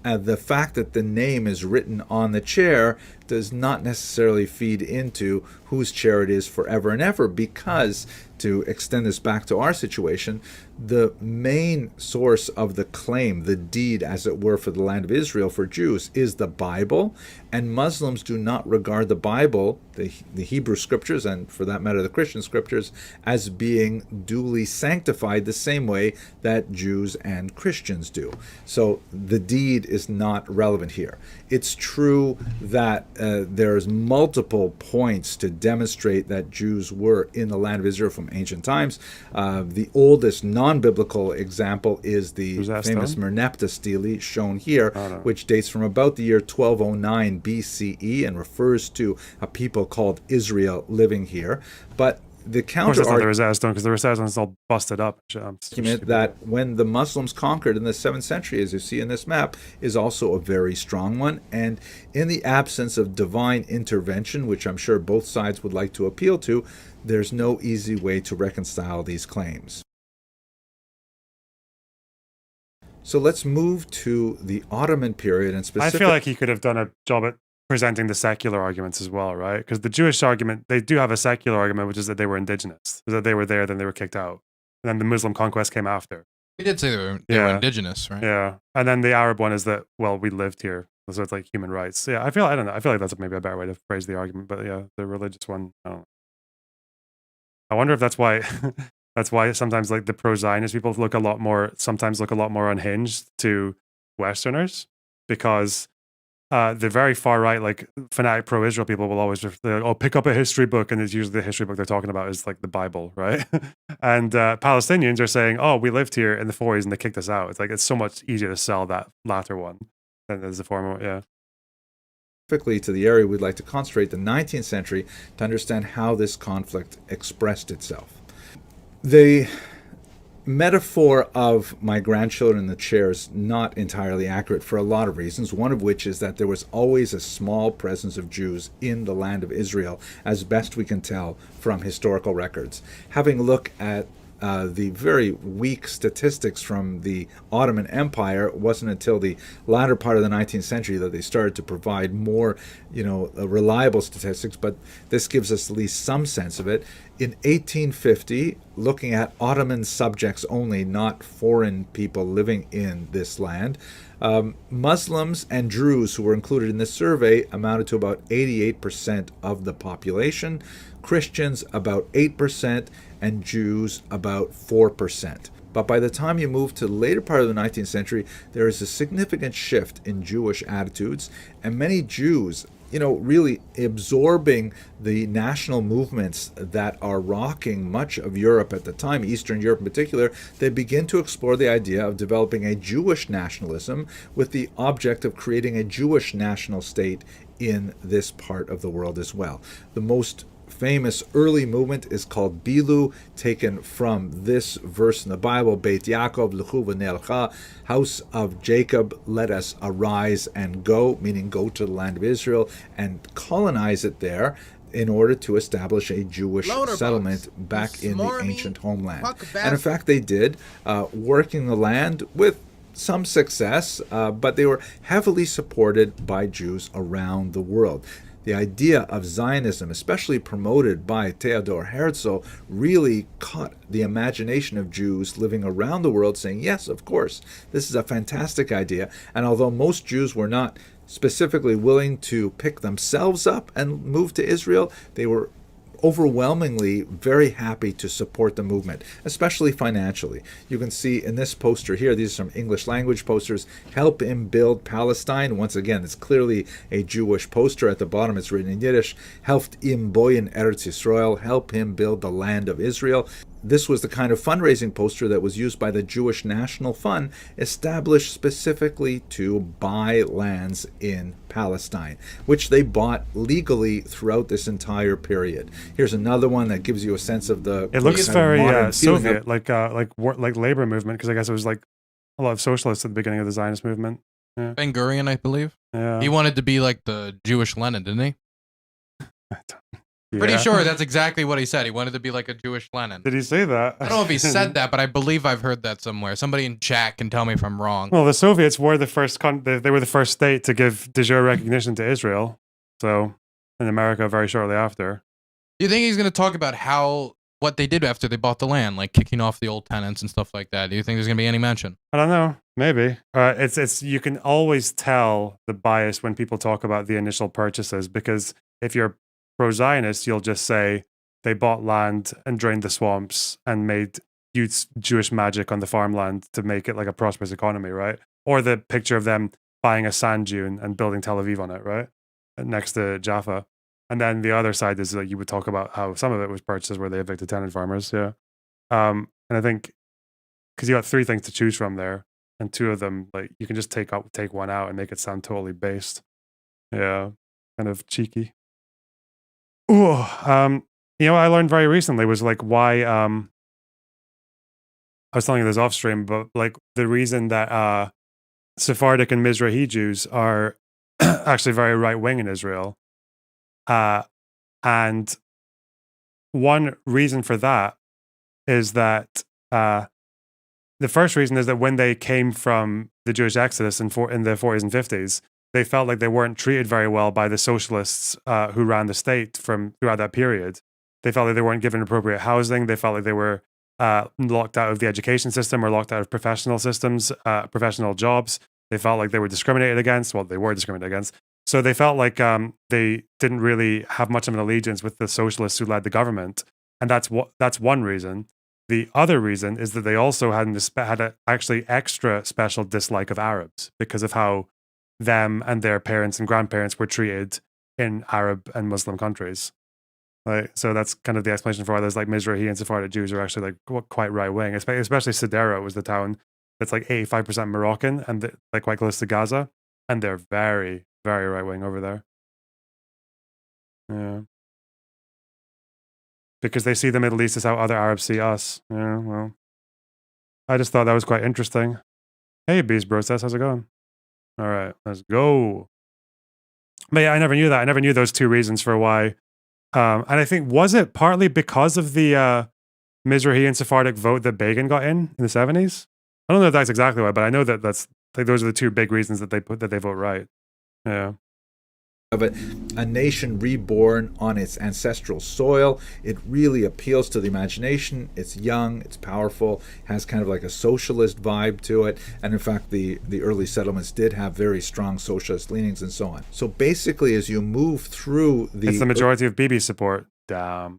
The fact that the name is written on the chair does not necessarily feed into whose chair it is forever and ever, because, to extend this back to our situation, the main source of the claim, the deed, as it were, for the land of Israel for Jews is the Bible, and Muslims do not regard the Bible, the Hebrew scriptures, and for that matter the Christian scriptures, as being duly sanctified the same way that Jews and Christians do. So the deed is not relevant here. It's true that there's multiple points to demonstrate that Jews were in the land of Israel from ancient times. The oldest non-biblical example is the famous Merneptah stele shown here, which dates from about the year 1209 BCE and refers to a people called Israel living here. But the counter argument, the Rosetta Stone, because the Rosetta Stone is all busted up. That when the Muslims conquered in the 7th century, as you see in this map, is also a very strong one. And in the absence of divine intervention, which I'm sure both sides would like to appeal to, there's no easy way to reconcile these claims. So let's move to the Ottoman period and specifically. I feel like he could have done a job at presenting the secular arguments as well, right? Because the Jewish argument, they do have a secular argument, which is that they were indigenous, that they were there, then they were kicked out, and then the Muslim conquest came after. He did say they were indigenous, right? Yeah, and then the Arab one is that, well, we lived here, so it's like human rights. Yeah, I don't know. I feel like that's maybe a better way to phrase the argument, but yeah, the religious one, I don't know. I wonder if that's why that's why sometimes like the pro-Zionist people sometimes look a lot more unhinged to Westerners, because the very far right, like fanatic pro-Israel people will always pick up a history book, and it's usually the history book they're talking about is like the Bible, right? And Palestinians are saying, oh, we lived here in the 40s and they kicked us out. It's like it's so much easier to sell that latter one than as the former, yeah. Specifically to the area we'd like to concentrate, the 19th century, to understand how this conflict expressed itself. The metaphor of my grandchildren in the chair is not entirely accurate for a lot of reasons, one of which is that there was always a small presence of Jews in the land of Israel, as best we can tell from historical records. Having a look at the very weak statistics from the Ottoman Empire. It wasn't until the latter part of the 19th century that they started to provide more, reliable statistics, but this gives us at least some sense of it. In 1850, looking at Ottoman subjects only, not foreign people living in this land, Muslims and Druze who were included in this survey amounted to about 88% of the population, Christians about 8%, and Jews about 4%. But by the time you move to the later part of the 19th century, there is a significant shift in Jewish attitudes, and many Jews, really absorbing the national movements that are rocking much of Europe at the time, Eastern Europe in particular, they begin to explore the idea of developing a Jewish nationalism with the object of creating a Jewish national state in this part of the world as well. The most famous early movement is called Bilu, taken from this verse in the Bible, Beit Yaakov l'chu v'nelcha, house of Jacob, let us arise and go, meaning go to the land of Israel and colonize it there in order to establish a Jewish settlement back in the ancient homeland. And in fact, they did, working the land with some success, but they were heavily supported by Jews around the world. The idea of Zionism, especially promoted by Theodor Herzl, really caught the imagination of Jews living around the world, saying, yes, of course, this is a fantastic idea. And although most Jews were not specifically willing to pick themselves up and move to Israel, they were overwhelmingly very happy to support the movement, especially financially. You can see in this poster here, these are some English language posters, help him build Palestine. Once again, it's clearly a Jewish poster. At the bottom, it's written in Yiddish, helft im boyen Eretz Yisrael, help him build the land of Israel. This was the kind of fundraising poster that was used by the Jewish National Fund, established specifically to buy lands in Palestine, which they bought legally throughout this entire period. Here's another one that gives you a sense of the. It looks very Soviet, like labor movement, because I guess it was like a lot of socialists at the beginning of the Zionist movement. Yeah. Ben-Gurion, I believe. Yeah. He wanted to be like the Jewish Lenin, didn't he? Pretty sure that's exactly what he said. He wanted to be like a Jewish Lenin. Did he say that? I don't know if he said that, but I believe I've heard that somewhere. Somebody in chat can tell me if I'm wrong. Well, the Soviets were the first they were the first state to give de jure recognition to Israel. So, in America, very shortly after. Do you think he's going to talk about what they did after they bought the land, like kicking off the old tenants and stuff like that? Do you think there's going to be any mention? I don't know. Maybe. It's you can always tell the bias when people talk about the initial purchases, because if you're pro-Zionist, you'll just say they bought land and drained the swamps and made Jewish magic on the farmland to make it like a prosperous economy, right? Or the picture of them buying a sand dune and building Tel Aviv on it, right? Next to Jaffa. And then the other side is like you would talk about how some of it was purchases where they evicted tenant farmers, yeah. And I think because you got three things to choose from there, and two of them, like you can just take one out and make it sound totally based. Yeah, kind of cheeky. Ooh, what I learned very recently was like why I was telling you this off stream, but like the reason that Sephardic and Mizrahi Jews are actually very right wing in Israel, and one reason for that is that the first reason is that when they came from the Jewish exodus in the 40s and 50s. They felt like they weren't treated very well by the socialists who ran the state throughout that period. They felt like they weren't given appropriate housing. They felt like they were locked out of the education system or locked out of professional systems, professional jobs. They felt like they were discriminated against. Well, they were discriminated against. So they felt like they didn't really have much of an allegiance with the socialists who led the government. And that's one reason. The other reason is that they also had an actually extra special dislike of Arabs because of how them and their parents and grandparents were treated in Arab and Muslim countries. Like, so that's kind of the explanation for why there's like Mizrahi and Sephardic Jews are actually like quite right wing, especially Sderot was the town that's like 85% Moroccan and like quite close to Gaza, and they're very, very right wing over there. Yeah, because they see the Middle East as how other Arabs see us. Yeah, well, I just thought that was quite interesting. Hey, Beast Process, how's it going? All right, let's go. But yeah, I never knew that. I never knew those two reasons for why. And I think, was it partly because of the Mizrahi and Sephardic vote that Begin got in the 70s. I don't know if that's exactly why, but I know that that's like those are the two big reasons that they vote right. Yeah. Of a nation reborn on its ancestral soil. It really appeals to the imagination. It's young, it's powerful, has kind of like a socialist vibe to it. And in fact, the early settlements did have very strong socialist leanings and so on. So basically, as you move through it's the majority of Bibi's support. Damn.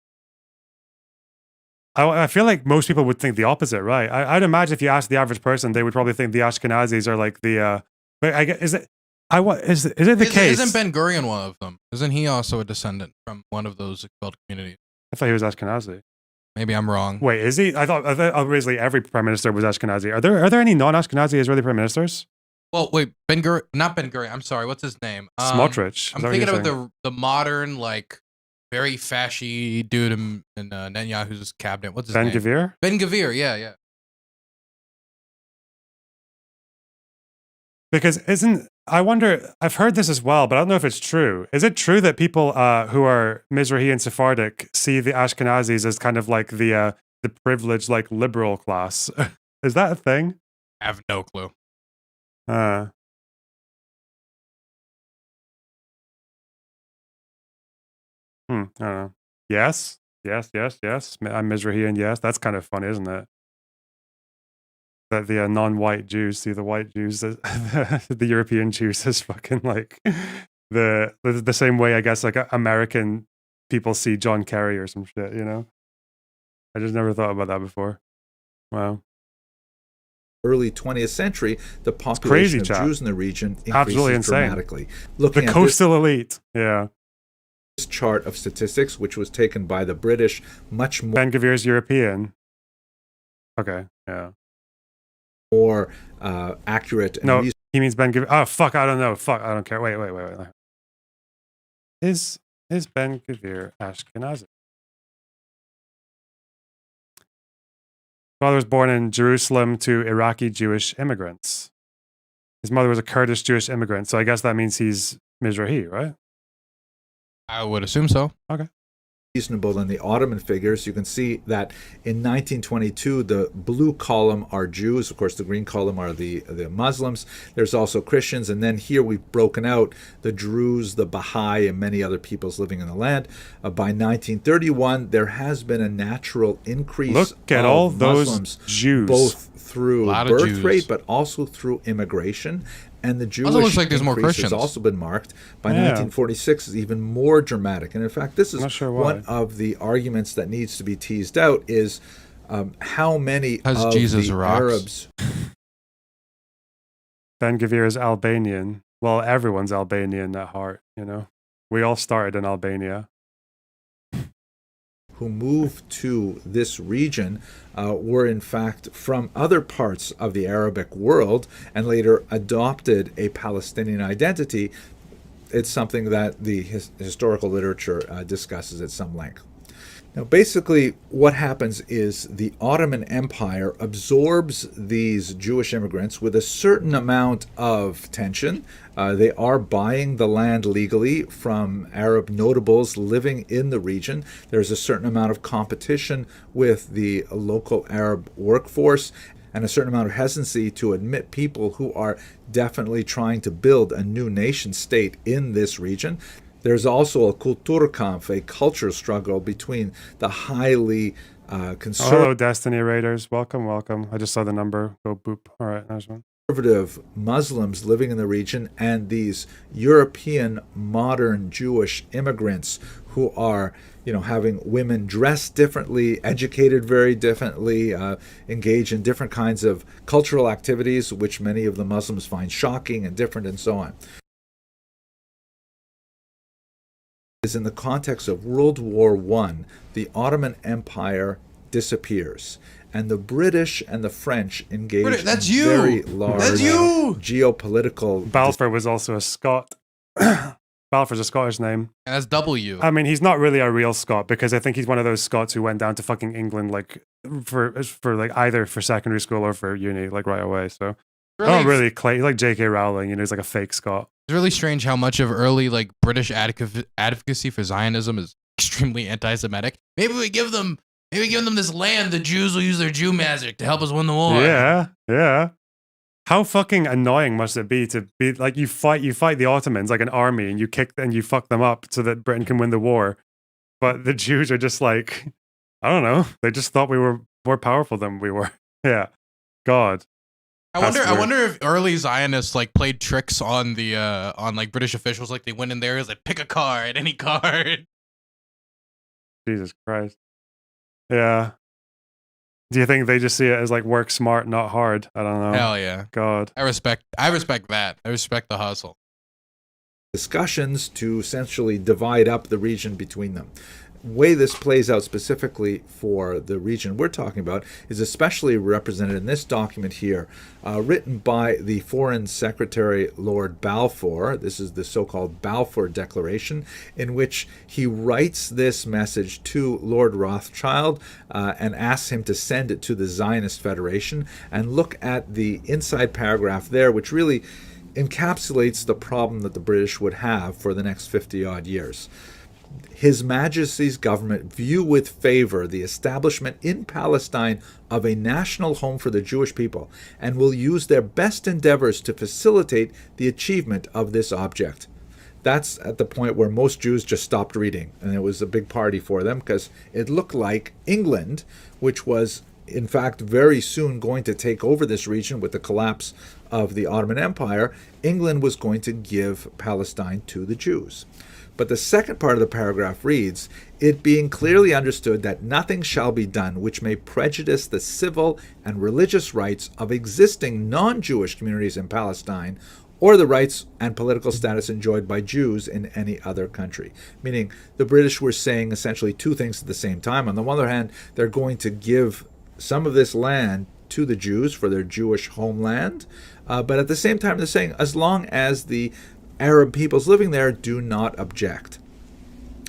I feel like most people would think the opposite, right? I'd imagine if you ask the average person, they would probably think the Ashkenazis are like the. But I guess is it the case? Isn't Ben Gurion one of them? Isn't he also a descendant from one of those expelled communities? I thought he was Ashkenazi. Maybe I'm wrong. Wait, is he? I thought obviously every prime minister was Ashkenazi. Are there any non-Ashkenazi Israeli prime ministers? Well, wait, not Ben Gurion. I'm sorry. What's his name? Smotrich. I'm thinking about the modern, like, very fashy dude in Netanyahu's cabinet. What's his name? Ben Gvir? Ben Gvir, yeah. Because I wonder, I've heard this as well, but I don't know if it's true. Is it true that people who are Mizrahi and Sephardic see the Ashkenazis as kind of like the privileged, like, liberal class? Is that a thing? I have no clue. I don't know. Yes. I'm Mizrahi, and yes. That's kind of fun, isn't it? That the non-white Jews see the white Jews, the European Jews, as fucking like the same way, I guess, like American people see John Kerry or some shit, you know? I just never thought about that before. Wow. Early 20th century, the population of Jews in the region increases dramatically. Looking the coastal elite. Yeah. This chart of statistics, which was taken by the British, much more. Ben Gvir's European. Okay, yeah. More accurate. And no, he means Ben Gvir. Oh, fuck, I don't know. Fuck, I don't care. Wait. Is Ben Gvir Ashkenazi? His father was born in Jerusalem to Iraqi Jewish immigrants. His mother was a Kurdish Jewish immigrant, so I guess that means he's Mizrahi, right? I would assume so. Okay. Reasonable in the Ottoman figures. You can see that in 1922, the blue column are Jews. Of course, the green column are the Muslims. There's also Christians. And then here we've broken out the Druze, the Baha'i, and many other peoples living in the land. By 1931, there has been a natural increase Look at of all Muslims, those Jews. both through birth rate, but also through immigration. And the Jewish looks like there's more increase Christians. has also been marked. By 1946 is even more dramatic. And in fact, this is one of the arguments that needs to be teased out is how many of Jesus the rocks. Arabs... Ben Gvir is Albanian. Well, everyone's Albanian at heart, you know. We all started in Albania. Who moved to this region were in fact from other parts of the Arabic world and later adopted a Palestinian identity. It's something that the historical literature discusses at some length. Now, basically, what happens is the Ottoman Empire absorbs these Jewish immigrants with a certain amount of tension. They are buying the land legally from Arab notables living in the region. There's a certain amount of competition with the local Arab workforce and a certain amount of hesitancy to admit people who are definitely trying to build a new nation state in this region. There's also a Kulturkampf, a culture struggle between the highly conservative... Hello, Destiny Raiders. Welcome. I just saw the number. Go boop. All right, nice one. Conservative Muslims living in the region and these European modern Jewish immigrants who are, having women dressed differently, educated very differently, engage in different kinds of cultural activities, which many of the Muslims find shocking and different and so on. Is in the context of World War I, the Ottoman Empire disappears, and the British and the French engage in very large geopolitical... Balfour was also a Scot. Balfour's a Scottish name. And that's W. I mean, he's not really a real Scot because I think he's one of those Scots who went down to fucking England like for like either for secondary school or for uni like right away. So really, not really he's like J.K. Rowling, he's like a fake Scot. It's really strange how much of early like British advocacy for Zionism is extremely anti-Semitic. Maybe we give them Maybe give them this land. The Jews will use their Jew magic to help us win the war. Yeah. How fucking annoying must it be to be like you fight the Ottomans like an army and you fuck them up so that Britain can win the war, but the Jews are just like, I don't know, they just thought we were more powerful than we were. Yeah, God. I wonder if early Zionists like played tricks on the on like British officials, like they went in there as like pick a card, any card. Jesus Christ. Yeah. Do you think they just see it as like work smart, not hard? I don't know. Hell yeah. God. I respect that. I respect the hustle. Discussions to essentially divide up the region between them. Way this plays out specifically for the region we're talking about is especially represented in this document here, written by the Foreign Secretary Lord Balfour. This is the so-called Balfour Declaration, in which he writes this message to Lord Rothschild and asks him to send it to the Zionist Federation. And look at the inside paragraph there, which really encapsulates the problem that the British would have for the next 50-odd years. His Majesty's government view with favor the establishment in Palestine of a national home for the Jewish people and will use their best endeavors to facilitate the achievement of this object. That's at the point where most Jews just stopped reading, and it was a big party for them because it looked like England, which was in fact very soon going to take over this region with the collapse of the Ottoman Empire, England was going to give Palestine to the Jews. But the second part of the paragraph reads, it being clearly understood that nothing shall be done which may prejudice the civil and religious rights of existing non-Jewish communities in Palestine or the rights and political status enjoyed by Jews in any other country. Meaning the British were saying essentially two things at the same time. On the one hand, they're going to give some of this land to the Jews for their Jewish homeland, but at the same time they're saying as long as the Arab peoples living there do not object.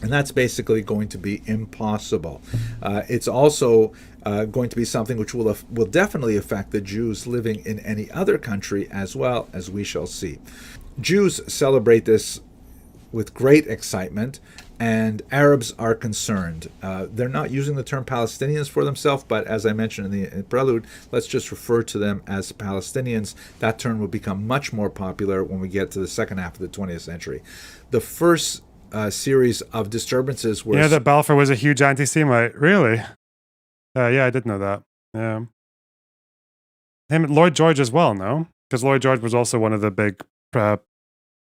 And that's basically going to be impossible. It's also going to be something which will definitely affect the Jews living in any other country as well, as we shall see. Jews celebrate this with great excitement, and Arabs are concerned. They're not using the term Palestinians for themselves, but as I mentioned in the prelude, let's just refer to them as Palestinians. That term will become much more popular when we get to the second half of the 20th century. The first series of disturbances were... Yeah, that Balfour was a huge anti-Semite. Really? Yeah, I did know that. Yeah. Lloyd George as well, no? Because Lloyd George was also one of the big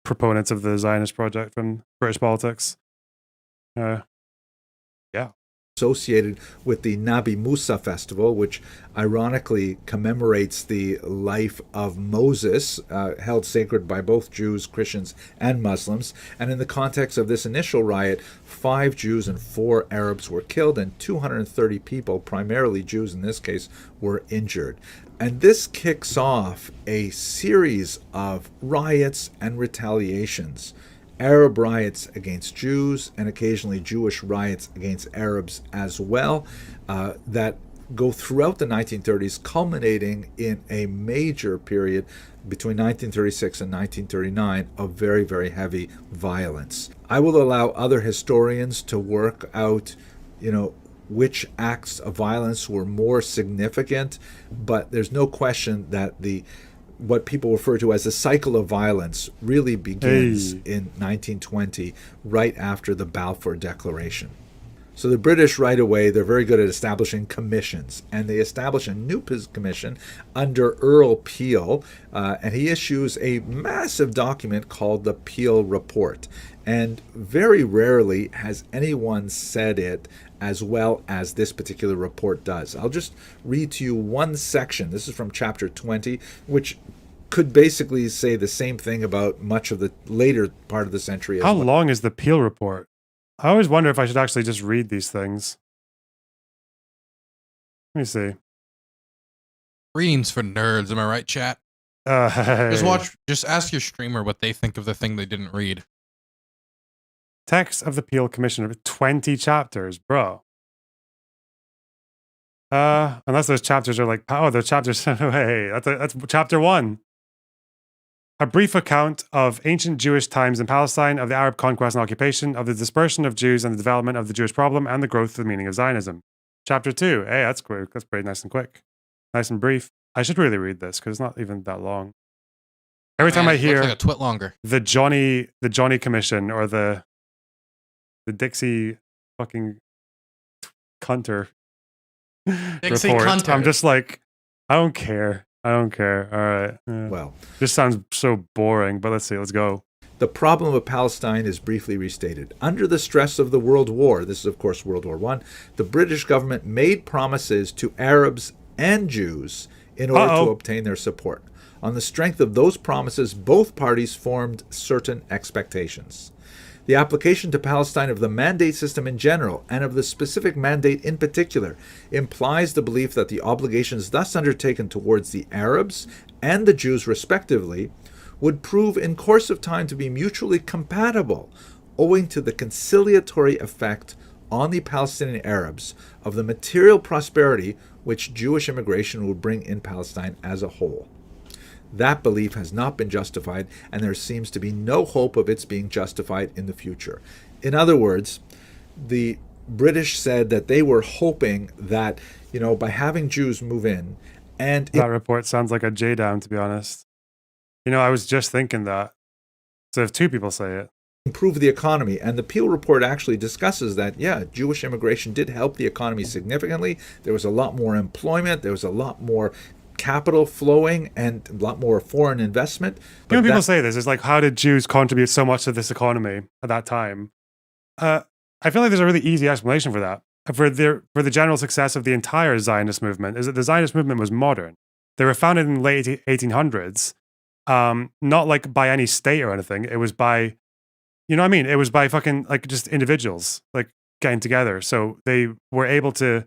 proponents of the Zionist project from British politics. Yeah. Associated with the Nabi Musa festival, which ironically commemorates the life of Moses, held sacred by both Jews, Christians, and Muslims. And in the context of this initial riot, 5 Jews and 4 Arabs were killed, and 230 people, primarily Jews in this case, were injured. And this kicks off a series of riots and retaliations. Arab riots against Jews and occasionally Jewish riots against Arabs as well, that go throughout the 1930s, culminating in a major period between 1936 and 1939 of very, very heavy violence. I will allow other historians to work out, which acts of violence were more significant, but there's no question that what people refer to as the cycle of violence really begins in 1920, right after the Balfour Declaration. So the British right away, they're very good at establishing commissions, and they establish a new commission under Earl Peel, and he issues a massive document called the Peel Report. And very rarely has anyone said it as well as this particular report does. I'll just read to you one section. This is from chapter 20, which could basically say the same thing about much of the later part of the century as well. How long is the Peel Report? I always wonder if I should actually just read these things. Let me see. Reading's for nerds, am I right, chat? Just ask your streamer what they think of the thing they didn't read. Text of the Peel Commission, 20 chapters, bro. Unless those chapters are like, those chapters, hey, that's chapter 1. A brief account of ancient Jewish times in Palestine, of the Arab conquest and occupation, of the dispersion of Jews and the development of the Jewish problem, and the growth of the meaning of Zionism. Chapter 2. Hey, that's quick. That's pretty nice and quick. Nice and brief. I should really read this because it's not even that long. Every time I hear like a twit longer. the Johnny Commission or the Dixie fucking Cunter Dixie report, Cunter. I'm just like, I don't care. All right. Well, this sounds so boring, but let's see. Let's go. the problem of Palestine is briefly restated. Under the stress of the World War, this is of course World War I, the British government made promises to Arabs and Jews in order to obtain their support. On the strength of those promises, both parties formed certain expectations. The application to Palestine of the mandate system in general, and of the specific mandate in particular, implies the belief that the obligations thus undertaken towards the Arabs and the Jews respectively would prove in course of time to be mutually compatible, owing to the conciliatory effect on the Palestinian Arabs of the material prosperity which Jewish immigration would bring in Palestine as a whole. That belief has not been justified, and there seems to be no hope of its being justified in the future. In other words, the British said that they were hoping that, by having Jews move in, and that report sounds like a J-down, to be honest. I was just thinking that. So if two people say it. improve the economy. And the Peel report actually discusses that, Jewish immigration did help the economy significantly. There was a lot more employment. There was a lot more capital flowing and a lot more foreign investment. When people say this, it's like, how did Jews contribute so much to this economy at that time? I feel like there's a really easy explanation for that. For the general success of the entire Zionist movement is that the Zionist movement was modern. They were founded in the late 1800s, not like by any state or anything. It was by, It was by fucking like just individuals like getting together. So they were able to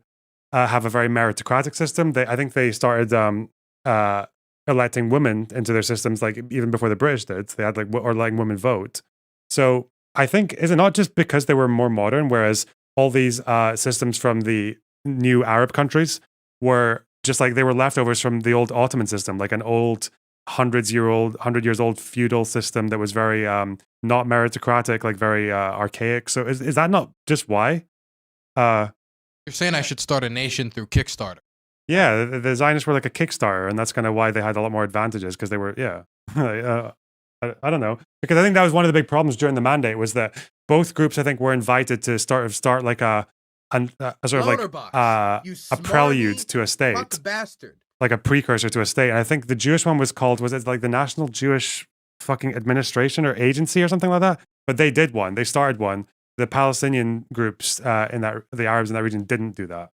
have a very meritocratic system. I think they started electing women into their systems, like even before the British did. They had letting women vote. So I think, is it not just because they were more modern, whereas all these systems from the new Arab countries were just like they were leftovers from the old Ottoman system, like an old 100 years old feudal system that was very not meritocratic, like very archaic. So is that not just why? You're saying I should start a nation through Kickstarter. Yeah, the Zionists were like a Kickstarter, and that's kind of why they had a lot more advantages, because they were, I don't know. Because I think that was one of the big problems during the mandate, was that both groups, I think, were invited to start like a sort of like a prelude to a state, bastard. like a precursor to a state. And I think the Jewish one was it like the National Jewish fucking Administration or Agency or something like that? But they did one. They started one. The Palestinian groups the Arabs in that region didn't do that.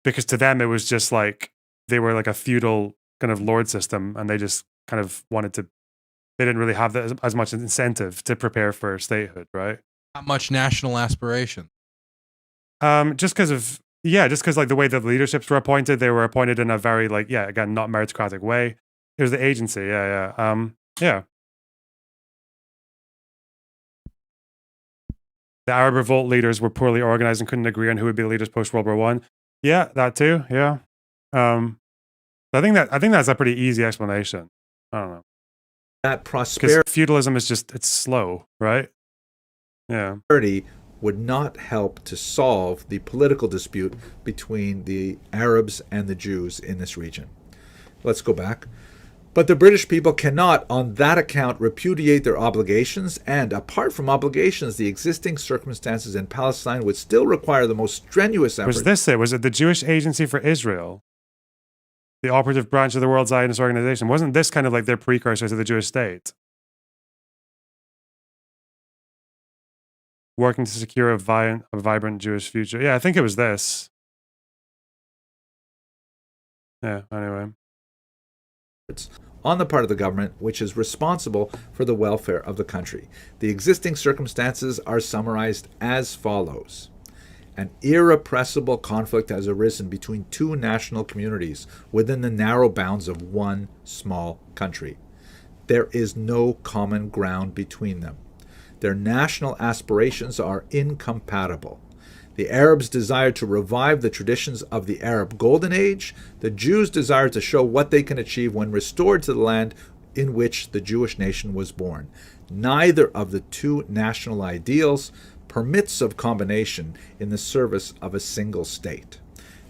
Because to them, it was just like they were like a feudal kind of lord system, and they just kind of they didn't really have as much incentive to prepare for statehood, right? Not much national aspiration. Just because like the way that the leaderships were appointed, they were appointed in a very again, not meritocratic way. It was the agency, yeah. The Arab revolt leaders were poorly organized and couldn't agree on who would be the leaders post World War I. Yeah, that too. Yeah. I think that's a pretty easy explanation. I don't know. That prosperity, because feudalism is it's slow, right? Yeah. Would not help to solve the political dispute between the Arabs and the Jews in this region. Let's go back. But the British people cannot, on that account, repudiate their obligations, and apart from obligations, the existing circumstances in Palestine would still require the most strenuous effort. Was it the Jewish Agency for Israel, the operative branch of the World Zionist Organization? Wasn't this kind of like their precursor to the Jewish state? Working to secure a vibrant Jewish future. Yeah, I think it was this. Yeah, anyway. On the part of the government, which is responsible for the welfare of the country. The existing circumstances are summarized as follows. An irrepressible conflict has arisen between two national communities within the narrow bounds of one small country. There is no common ground between them. Their national aspirations are incompatible. The Arabs desire to revive the traditions of the Arab Golden Age. The Jews desire to show what they can achieve when restored to the land in which the Jewish nation was born. Neither of the two national ideals permits of combination in the service of a single state.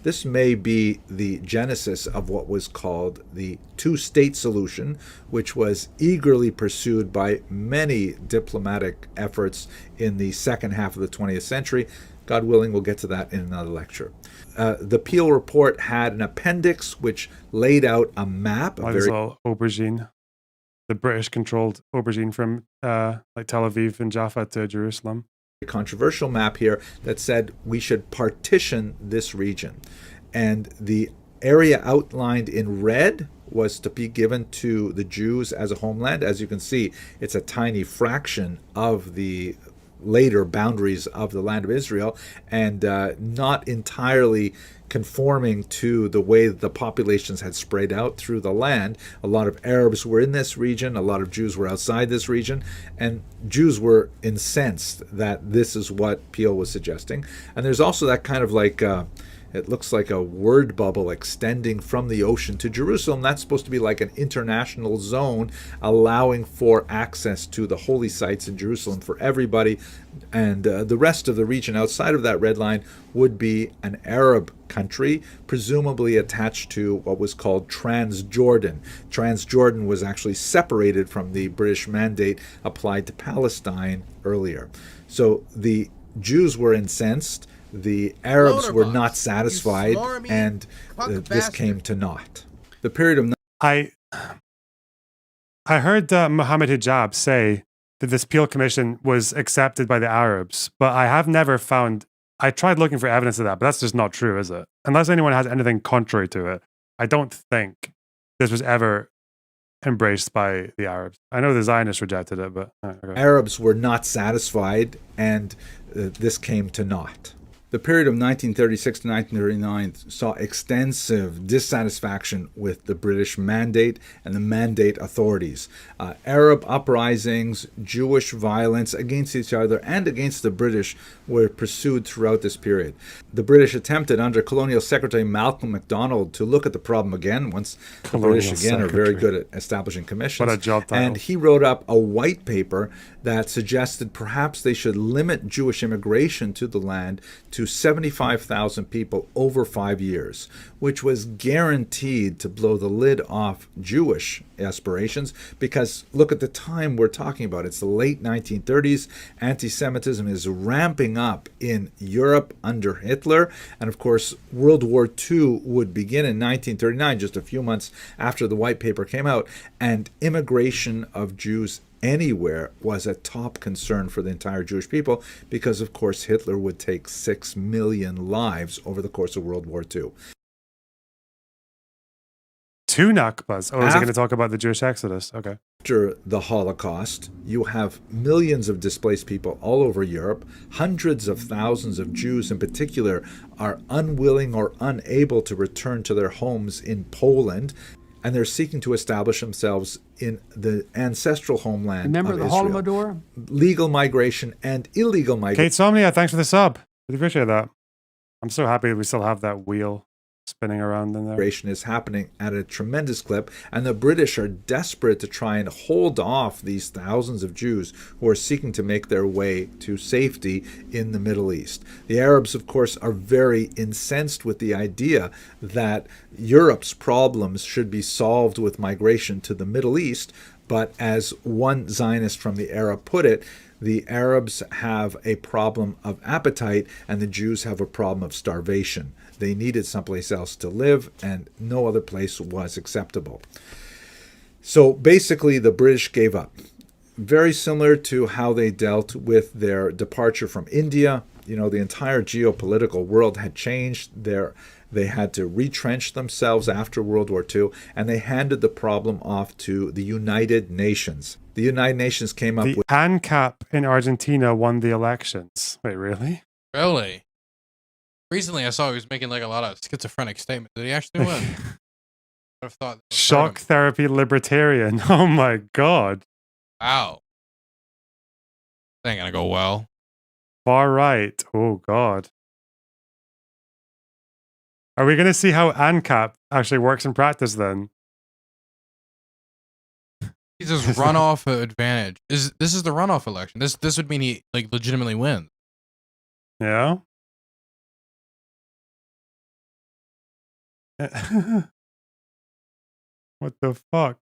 This may be the genesis of what was called the two-state solution, which was eagerly pursued by many diplomatic efforts in the second half of the 20th century. God willing, we'll get to that in another lecture. The Peel report had an appendix which laid out a map. Might as well aubergine. The British-controlled aubergine from like Tel Aviv and Jaffa to Jerusalem. Controversial map here that said we should partition this region, and the area outlined in red was to be given to the Jews as a homeland. As you can see, it's a tiny fraction of the later boundaries of the land of Israel, and not entirely conforming to the way that the populations had spread out through the land. A lot of Arabs were in this region, a lot of Jews were outside this region, and Jews were incensed that this is what Peel was suggesting. And there's also that kind of like it looks like a word bubble extending from the ocean to Jerusalem. That's supposed to be like an international zone allowing for access to the holy sites in Jerusalem for everybody. And the rest of the region outside of that red line would be an Arab country, presumably attached to what was called Transjordan. Transjordan was actually separated from the British mandate applied to Palestine earlier. So the Jews were incensed. The Arabs were not satisfied, and this came to naught. The period of I heard Mohammed Hijab say that this Peel Commission was accepted by the Arabs, but I have never found. I tried looking for evidence of that, but that's just not true, is it? Unless anyone has anything contrary to it, I don't think this was ever embraced by the Arabs. I know the Zionists rejected it, but okay. Arabs were not satisfied, and this came to naught. The period of 1936 to 1939 saw extensive dissatisfaction with the British mandate and the mandate authorities. Arab uprisings, Jewish violence against each other and against the British were pursued throughout this period. The British attempted under Colonial Secretary Malcolm MacDonald to look at the problem again, once the British again are very good at establishing commissions. What a job title. And he wrote up a white paper that suggested perhaps they should limit Jewish immigration to the land to 75,000 people over 5 years, which was guaranteed to blow the lid off Jewish aspirations, because look at the time we're talking about. It's the late 1930s. Anti-Semitism is ramping up in Europe under Hitler, and of course World War II would begin in 1939, just a few months after the white paper came out, and immigration of Jews anywhere was a top concern for the entire Jewish people, because of course Hitler would take 6 million lives over the course of World War II. 2 Nakbas. Oh, is he going to talk about the Jewish Exodus? Okay. After the Holocaust, you have millions of displaced people all over Europe. Hundreds of thousands of Jews in particular are unwilling or unable to return to their homes in Poland, and they're seeking to establish themselves in the ancestral homeland Remember of the Israel. Holodomor? Legal migration and illegal migration. Kate Somnia, thanks for the sub. Really appreciate that. I'm so happy we still have that wheel spinning around in there. Migration is happening at a tremendous clip, and the British are desperate to try and hold off these thousands of Jews who are seeking to make their way to safety in the Middle East. The Arabs, of course, are very incensed with the idea that Europe's problems should be solved with migration to the Middle East, but as one Zionist from the era put it, the Arabs have a problem of appetite and the Jews have a problem of starvation. They needed someplace else to live, and no other place was acceptable. So basically, the British gave up. Very similar to how they dealt with their departure from India. You know, the entire geopolitical world had changed. They had to retrench themselves after World War II, and they handed the problem off to the United Nations. The United Nations came up with... ANCAP in Argentina won the elections. Wait, really? Really? Recently, I saw he was making like a lot of schizophrenic statements. Did he actually win? I would have thought. Shock therapy libertarian. Oh my God. Wow. That ain't gonna go well. Far right. Oh God. Are we going to see how ANCAP actually works in practice then? He's just runoff advantage. This is the runoff election. This would mean he like legitimately wins. Yeah. What the fuck?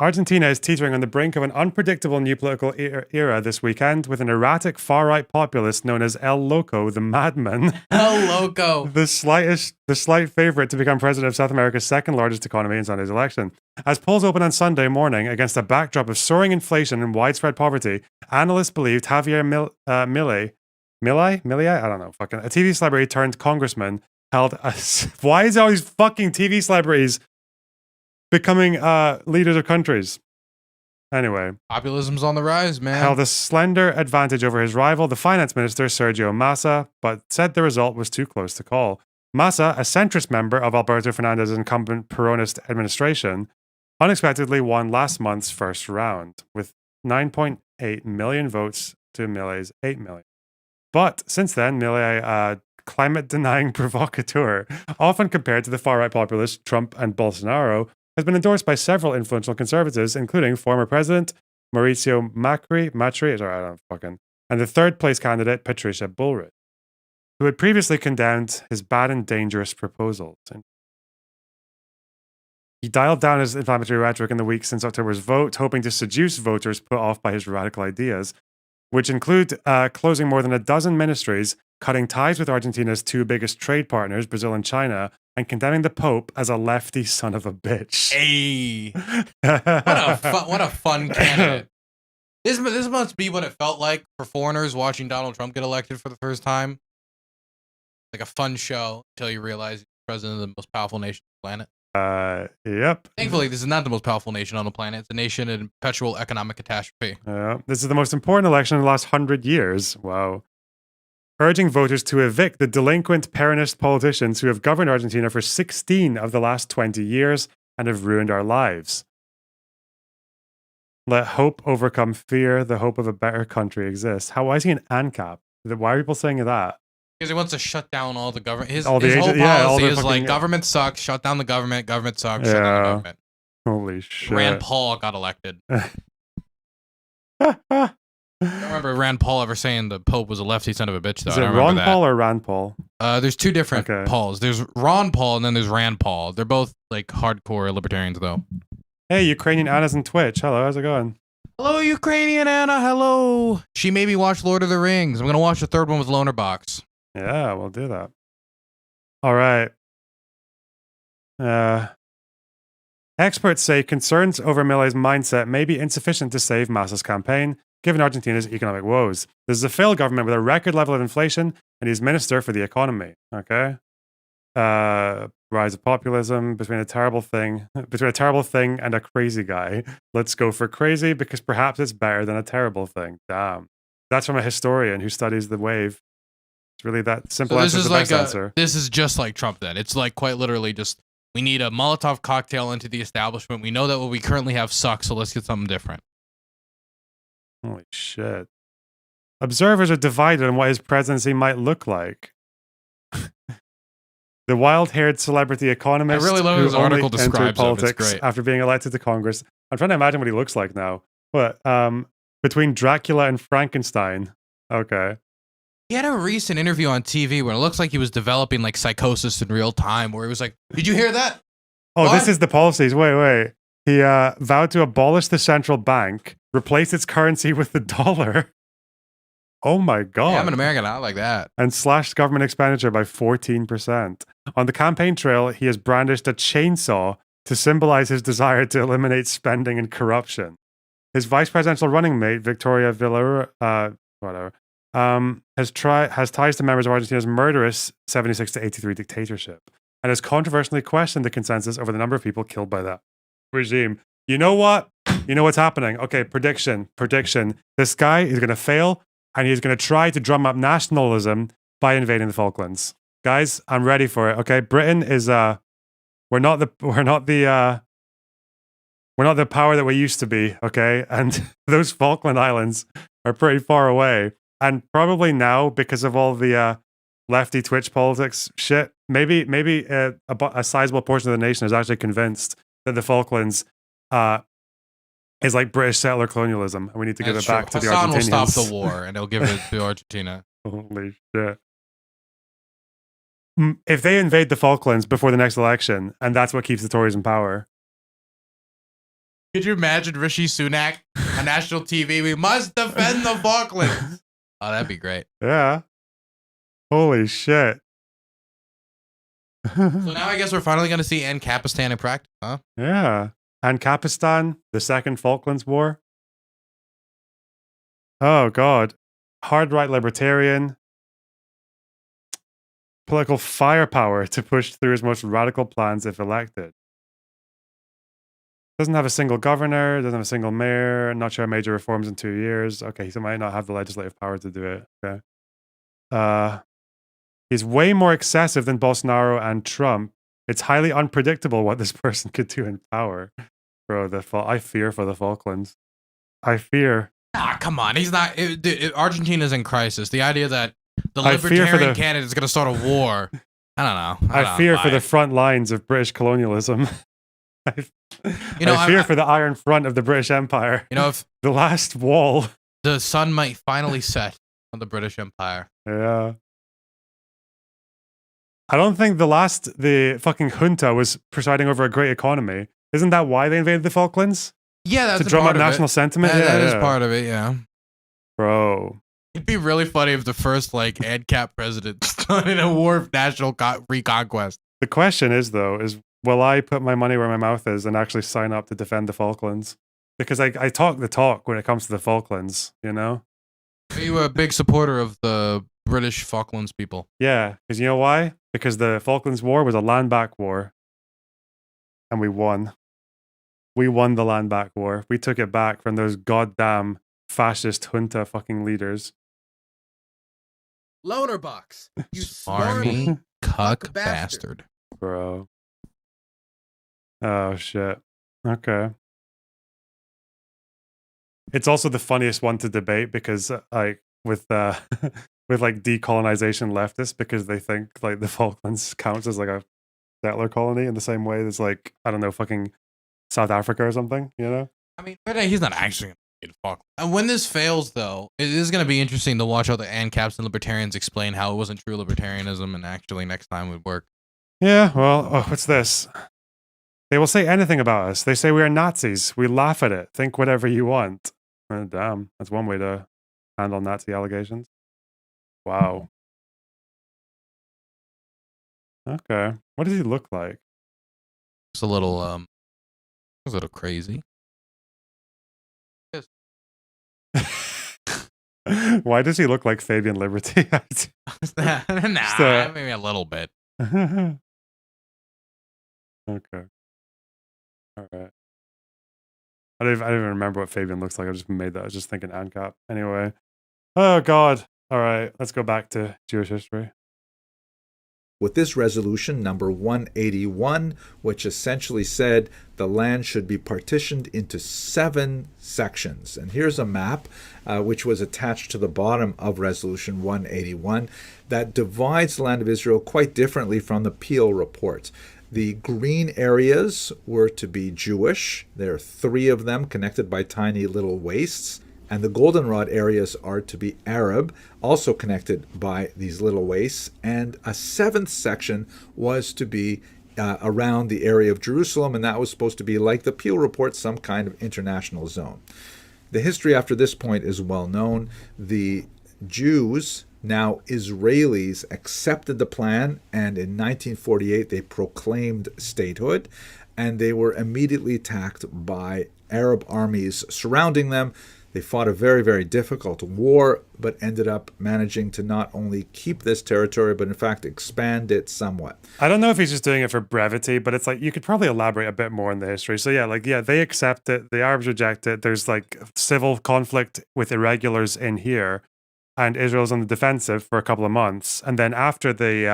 Argentina is teetering on the brink of an unpredictable new political era this weekend with an erratic far-right populist known as El Loco, the Madman. El Loco. the slight favorite to become president of South America's second largest economy in Sunday's election. As polls open on Sunday morning against a backdrop of soaring inflation and widespread poverty, analysts believed Javier Milei, I don't know, fucking a TV celebrity turned congressman, held a... Why is all these fucking TV celebrities becoming leaders of countries? Anyway. Populism's on the rise, man. Held a slender advantage over his rival, the finance minister Sergio Massa, but said the result was too close to call. Massa, a centrist member of Alberto Fernandez's incumbent Peronist administration, unexpectedly won last month's first round, with 9.8 million votes to Milei's 8 million. But since then, Milei, climate-denying provocateur, often compared to the far-right populists Trump and Bolsonaro, has been endorsed by several influential conservatives, including former President Mauricio Macri, and the third-place candidate Patricia Bullrich, who had previously condemned his bad and dangerous proposals. He dialed down his inflammatory rhetoric in the weeks since October's vote, hoping to seduce voters put off by his radical ideas, which include closing more than a dozen ministries, cutting ties with Argentina's two biggest trade partners, Brazil and China, and condemning the Pope as a lefty son of a bitch. Hey, what a fun candidate. This must be what it felt like for foreigners watching Donald Trump get elected for the first time. Like a fun show until you realize he's president of the most powerful nation on the planet. Yep. Thankfully, this is not the most powerful nation on the planet. It's a nation in perpetual economic catastrophe. This is the most important election in the last 100 years. Wow. Urging voters to evict the delinquent Peronist politicians who have governed Argentina for 16 of the last 20 years and have ruined our lives. Let hope overcome fear. The hope of a better country exists. Why is he an ANCAP? Why are people saying that? Because he wants to shut down all the government. His all whole policy is fucking, like, government sucks, shut down the government, government sucks, shut down the government. Holy shit. Rand Paul got elected. I don't remember Rand Paul ever saying the Pope was a lefty son of a bitch, though. Is it Ron Paul or Rand Paul? There's two different Pauls. There's Ron Paul and then there's Rand Paul. They're both like hardcore libertarians, though. Hey, Ukrainian Anna's on Twitch. Hello, how's it going? Hello, Ukrainian Anna. Hello. She made me watch Lord of the Rings. I'm going to watch the third one with LonerBox. Yeah, we'll do that. All right. Experts say concerns over Milei's mindset may be insufficient to save Massa's campaign, given Argentina's economic woes. This is a failed government with a record level of inflation, and he's minister for the economy. Okay. Rise of populism between a terrible thing and a crazy guy. Let's go for crazy because perhaps it's better than a terrible thing. Damn. That's from a historian who studies the wave. It's really that simple. So this is like answer. This is just like Trump then. It's like quite literally just, we need a Molotov cocktail into the establishment. We know that what we currently have sucks, so let's get something different. Holy shit. Observers are divided on what his presidency might look like. The wild-haired celebrity economist I really love who his only article entered describes politics after being elected to Congress. I'm trying to imagine what he looks like now. But between Dracula and Frankenstein. Okay. He had a recent interview on TV where it looks like he was developing like psychosis in real time, where he was like, "Did you hear that?" Oh, what? This is the policies. Wait. He vowed to abolish the central bank, replace its currency with the dollar. Oh my God. Yeah, I'm an American. I like that. And slashed government expenditure by 14%. On the campaign trail, he has brandished a chainsaw to symbolize his desire to eliminate spending and corruption. His vice presidential running mate, Victoria Villarreal, has ties to members of Argentina's murderous 76 to 83 dictatorship and has controversially questioned the consensus over the number of people killed by that regime. You know what? You know what's happening. Okay, prediction. This guy is going to fail, and he's going to try to drum up nationalism by invading the Falklands. Guys, I'm ready for it. Okay, Britain is we're not the power that we used to be. Okay, and those Falkland Islands are pretty far away, and probably now because of all the lefty Twitch politics shit, maybe a sizable portion of the nation is actually convinced that the Falklands is like British settler colonialism, and we need to give it back to the Hassan will Argentinians. stop the war, and he'll give it to Argentina. Holy shit. If they invade the Falklands before the next election, and that's what keeps the Tories in power. Could you imagine Rishi Sunak on national TV? We must defend the Falklands. Oh, that'd be great. Yeah. Holy shit. So now I guess we're finally going to see Ancapistan in practice, huh? Yeah. Ancapistan, the Second Falklands War. Oh, God. Hard right libertarian. Political firepower to push through his most radical plans if elected. Doesn't have a single governor, doesn't have a single mayor, not sure major reforms in 2 years. Okay, he might not have the legislative power to do it. Okay. He's way more excessive than Bolsonaro and Trump. It's highly unpredictable what this person could do in power. Bro, I fear for the Falklands. I fear. Ah, come on. He's not. Argentina's in crisis. The idea that the libertarian candidate is going to start a war. I don't know. I fear for the front lines of British colonialism. I fear for the Iron Front of the British Empire. You know, if the last wall. The sun might finally set on the British Empire. Yeah. I don't think the fucking junta was presiding over a great economy. Isn't that why they invaded the Falklands? Yeah, that's to drum up national sentiment. That is part of it. Yeah, bro. It'd be really funny if the first ANCAP president started a war of national reconquest. The question is though, will I put my money where my mouth is and actually sign up to defend the Falklands? Because I talk the talk when it comes to the Falklands. You know. Are you a big supporter of the British Falklands people? Yeah, because you know why? Because the Falklands War was a land back war. And we won. We won the land back war. We took it back from those goddamn fascist junta fucking leaders. LonerBox, you smarmy cuck bastard. Bro. Oh, shit. Okay. It's also the funniest one to debate because, with decolonization leftists, because they think the Falklands counts as a settler colony in the same way as I don't know, fucking South Africa or something, you know? I mean, but he's not actually going to get Falklands. And when this fails, though, it is going to be interesting to watch how the ANCAPs and libertarians explain how it wasn't true libertarianism and actually next time would work. Yeah, well, what's this? They will say anything about us. They say we are Nazis. We laugh at it. Think whatever you want. Oh, damn, that's one way to handle Nazi allegations. Wow. Okay. What does he look like? It's a little crazy. Why does he look like Fabian Liberty? Maybe a little bit. Okay. All right. I don't even remember what Fabian looks like. I just made that. I was just thinking ANCAP. Anyway. Oh, God. All right. Let's go back to Jewish history. With this resolution, number 181, which essentially said the land should be partitioned into 7 sections. And here's a map which was attached to the bottom of resolution 181 that divides the land of Israel quite differently from the Peel report. The green areas were to be Jewish. There are 3 of them connected by tiny little wastes. And the goldenrod areas are to be Arab, also connected by these little wastes. And a 7th section was to be around the area of Jerusalem, and that was supposed to be, like the Peel report, some kind of international zone. The history after this point is well known. The Jews, now Israelis, accepted the plan, and in 1948 they proclaimed statehood, and they were immediately attacked by Arab armies surrounding them. They fought a very, very difficult war, but ended up managing to not only keep this territory, but in fact expand it somewhat. I don't know if he's just doing it for brevity, but it's you could probably elaborate a bit more on the history. So they accept it, the Arabs reject it, there's civil conflict with irregulars in here, and Israel's on the defensive for a couple of months. And then after they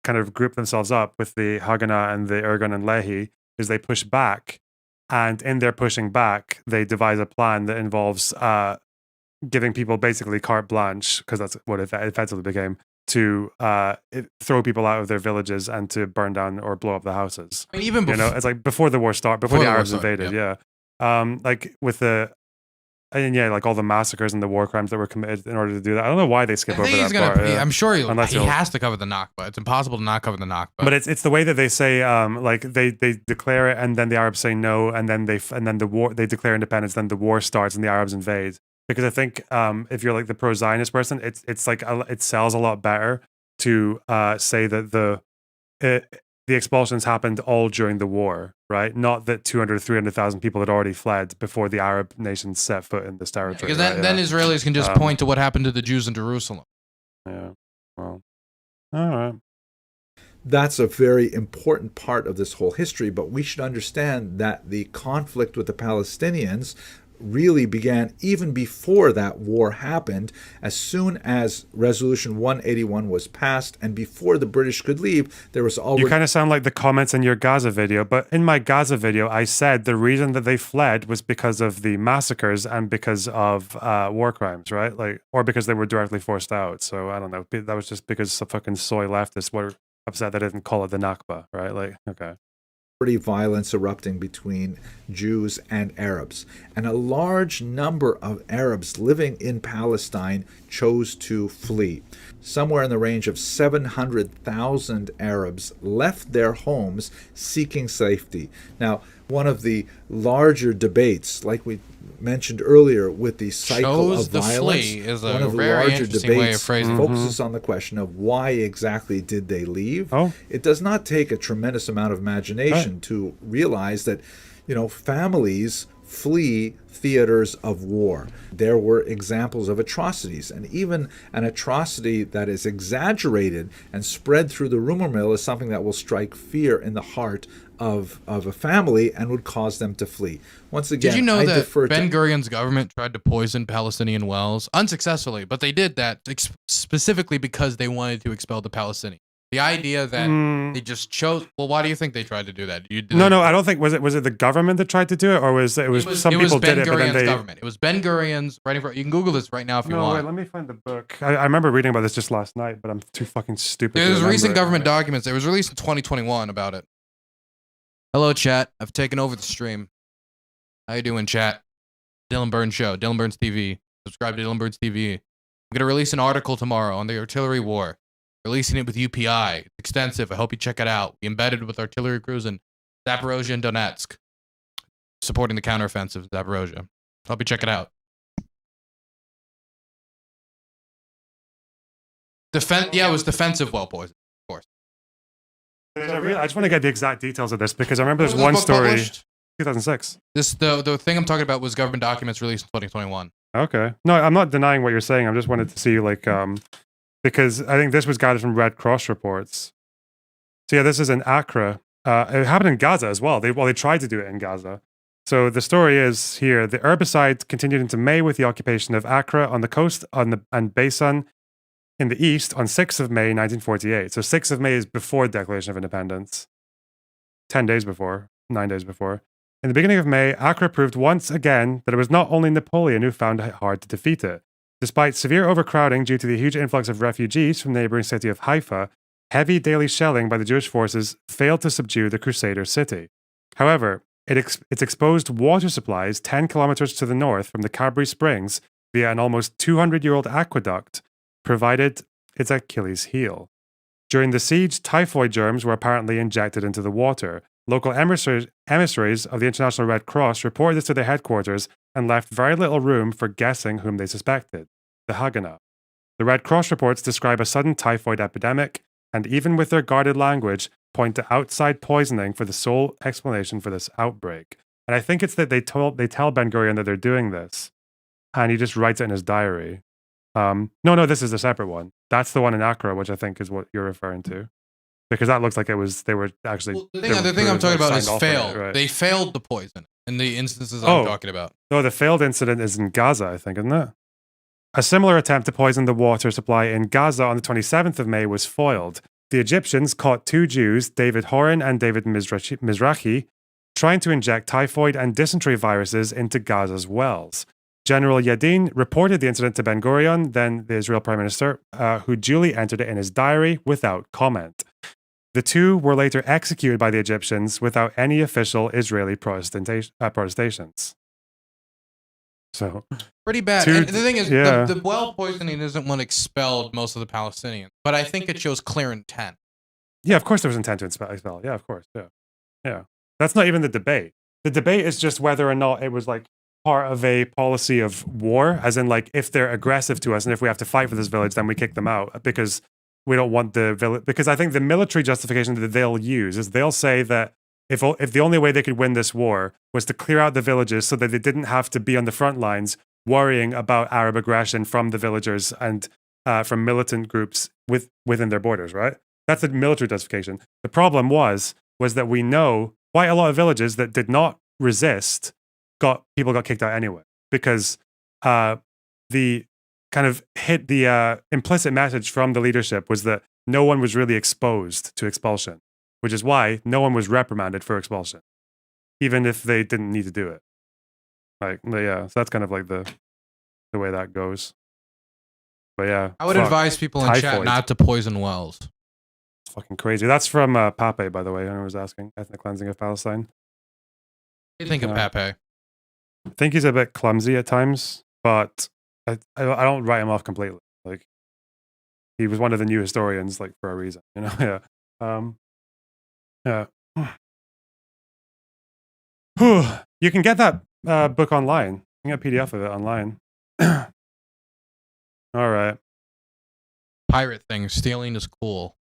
kind of group themselves up with the Haganah and the Irgun and Lehi, is they push back. And in their pushing back, they devise a plan that involves giving people basically carte blanche, because that's what it effectively became, to throw people out of their villages and to burn down or blow up the houses. I mean, even before, it's before the war started, before the Arabs invaded, yeah. like with the, and yeah, like all the massacres and the war crimes that were committed in order to do that. I don't know why they skip I over think that he's gonna. part. I'm sure he Unless has to cover the Nakba. It's impossible to not cover the Nakba. But it's the way that they say, like they declare it, and then the Arabs say no, and then the war, they declare independence, then the war starts, and the Arabs invade. Because I think if you're like the pro-Zionist person, it's like it sells a lot better to say that the expulsions happened all during the war, right? Not that 200 or 300,000 people had already fled before the Arab nations set foot in this territory. Because then Israelis can just point to what happened to the Jews in Jerusalem. Yeah. Well, all right. That's a very important part of this whole history, but we should understand that the conflict with the Palestinians really began even before that war happened. As soon as Resolution 181 was passed and before the British could leave, there was already... You kind of sound like the comments in your Gaza video, but in my Gaza video, I said the reason that they fled was because of the massacres and because of war crimes, right? Like, or because they were directly forced out. So I don't know. That was just because some fucking soy leftists were upset that I didn't call it the Nakba, right? Like, okay. Violence erupting between Jews and Arabs. And a large number of Arabs living in Palestine chose to flee. Somewhere in the range of 700,000 Arabs left their homes seeking safety. Now, one of the larger debates, like we mentioned earlier, with the cycle of violence, is one of the larger debates focuses on the question of why exactly did they leave. It does not take a tremendous amount of imagination to realize that, families flee theaters of war. There were examples of atrocities, and even an atrocity that is exaggerated and spread through the rumor mill is something that will strike fear in the heart of a family and would cause them to flee. Once again, did you know that Ben-Gurion's government tried to poison Palestinian wells unsuccessfully, but they did that specifically because they wanted to expel the Palestinians? The idea that they just chose. Well, why do you think they tried to do that? No, I don't think was it the government that tried to do it, or was it was some people did it, but then they. Government. It was Ben-Gurion's. You can Google this right now if you want. Wait, let me find the book. I remember reading about this just last night, but I'm too fucking stupid. There's recent government documents. It was released in 2021 about it. Hello, chat. I've taken over the stream. How you doing, chat? Dylan Burns Show, Dylan Burns TV. Subscribe to Dylan Burns TV. I'm gonna release an article tomorrow on the artillery war. Releasing it with UPI. It's extensive. I hope you check it out. We embedded with artillery crews in Zaporozhye and Donetsk, supporting the counteroffensive of Zaporozhye. Hope you check it out. It was defensive well poison, of course. I just want to get the exact details of this because I remember there's one story. Published? 2006. The thing I'm talking about was government documents released in 2021. Okay. No, I'm not denying what you're saying. I just wanted to see because I think this was gathered from Red Cross reports. So yeah, this is in Accra. It happened in Gaza as well. They tried to do it in Gaza. So the story is here: the herbicide continued into May with the occupation of Accra on the coast and Baisan in the east on 6th of May 1948. So 6th of May is before the Declaration of Independence. 9 days before. In the beginning of May, Accra proved once again that it was not only Napoleon who found it hard to defeat it. Despite severe overcrowding due to the huge influx of refugees from the neighboring city of Haifa, heavy daily shelling by the Jewish forces failed to subdue the Crusader city. However, its exposed water supplies 10 kilometers to the north from the Cadbury Springs via an almost 200-year-old aqueduct provided its Achilles heel. During the siege, typhoid germs were apparently injected into the water. Local emissaries of the International Red Cross reported this to their headquarters and left very little room for guessing whom they suspected, the Haganah. The Red Cross reports describe a sudden typhoid epidemic, and even with their guarded language, point to outside poisoning for the sole explanation for this outbreak. And I think it's that they tell Ben-Gurion that they're doing this, and he just writes it in his diary. No, this is a separate one. That's the one in Accra, which I think is what you're referring to. Because that looks like they were actually... Well, the thing I'm talking about is failed. Right? They failed to poison in the instances I'm talking about. No, the failed incident is in Gaza, I think, isn't it? A similar attempt to poison the water supply in Gaza on the 27th of May was foiled. The Egyptians caught 2 Jews, David Horan and David Mizrahi, trying to inject typhoid and dysentery viruses into Gaza's wells. General Yadin reported the incident to Ben-Gurion, then the Israel Prime Minister, who duly entered it in his diary without comment. The two were later executed by the Egyptians without any official Israeli protestations. So pretty bad. And the thing is, the well poisoning isn't what expelled most of the Palestinians, but I think it shows clear intent. Yeah, of course there was intent to expel. Yeah, of course. Yeah. That's not even the debate. The debate is just whether or not it was like part of a policy of war, as in like if they're aggressive to us and if we have to fight for this village, then we kick them out because we don't want the village. Because I think the military justification that they'll use is they'll say that if the only way they could win this war was to clear out the villages so that they didn't have to be on the front lines worrying about Arab aggression from the villagers and from militant groups within their borders, right? That's the military justification. The problem was that we know quite a lot of villages that did not resist people got kicked out anyway because the kind of implicit message from the leadership was that no one was really exposed to expulsion, which is why no one was reprimanded for expulsion, even if they didn't need to do it. Like, yeah, so that's kind of like the way that goes. But yeah, I would advise people in chat not to poison wells. It's fucking crazy. That's from Pape, by the way. Anyone was asking ethnic cleansing of Palestine. What do you think of Pape? I think he's a bit clumsy at times, but I don't write him off completely. Like, he was one of the new historians, like, for a reason, you know? Yeah. Yeah. You can get that book online. You can get a PDF of it online. All right. Pirate thing. Stealing is cool.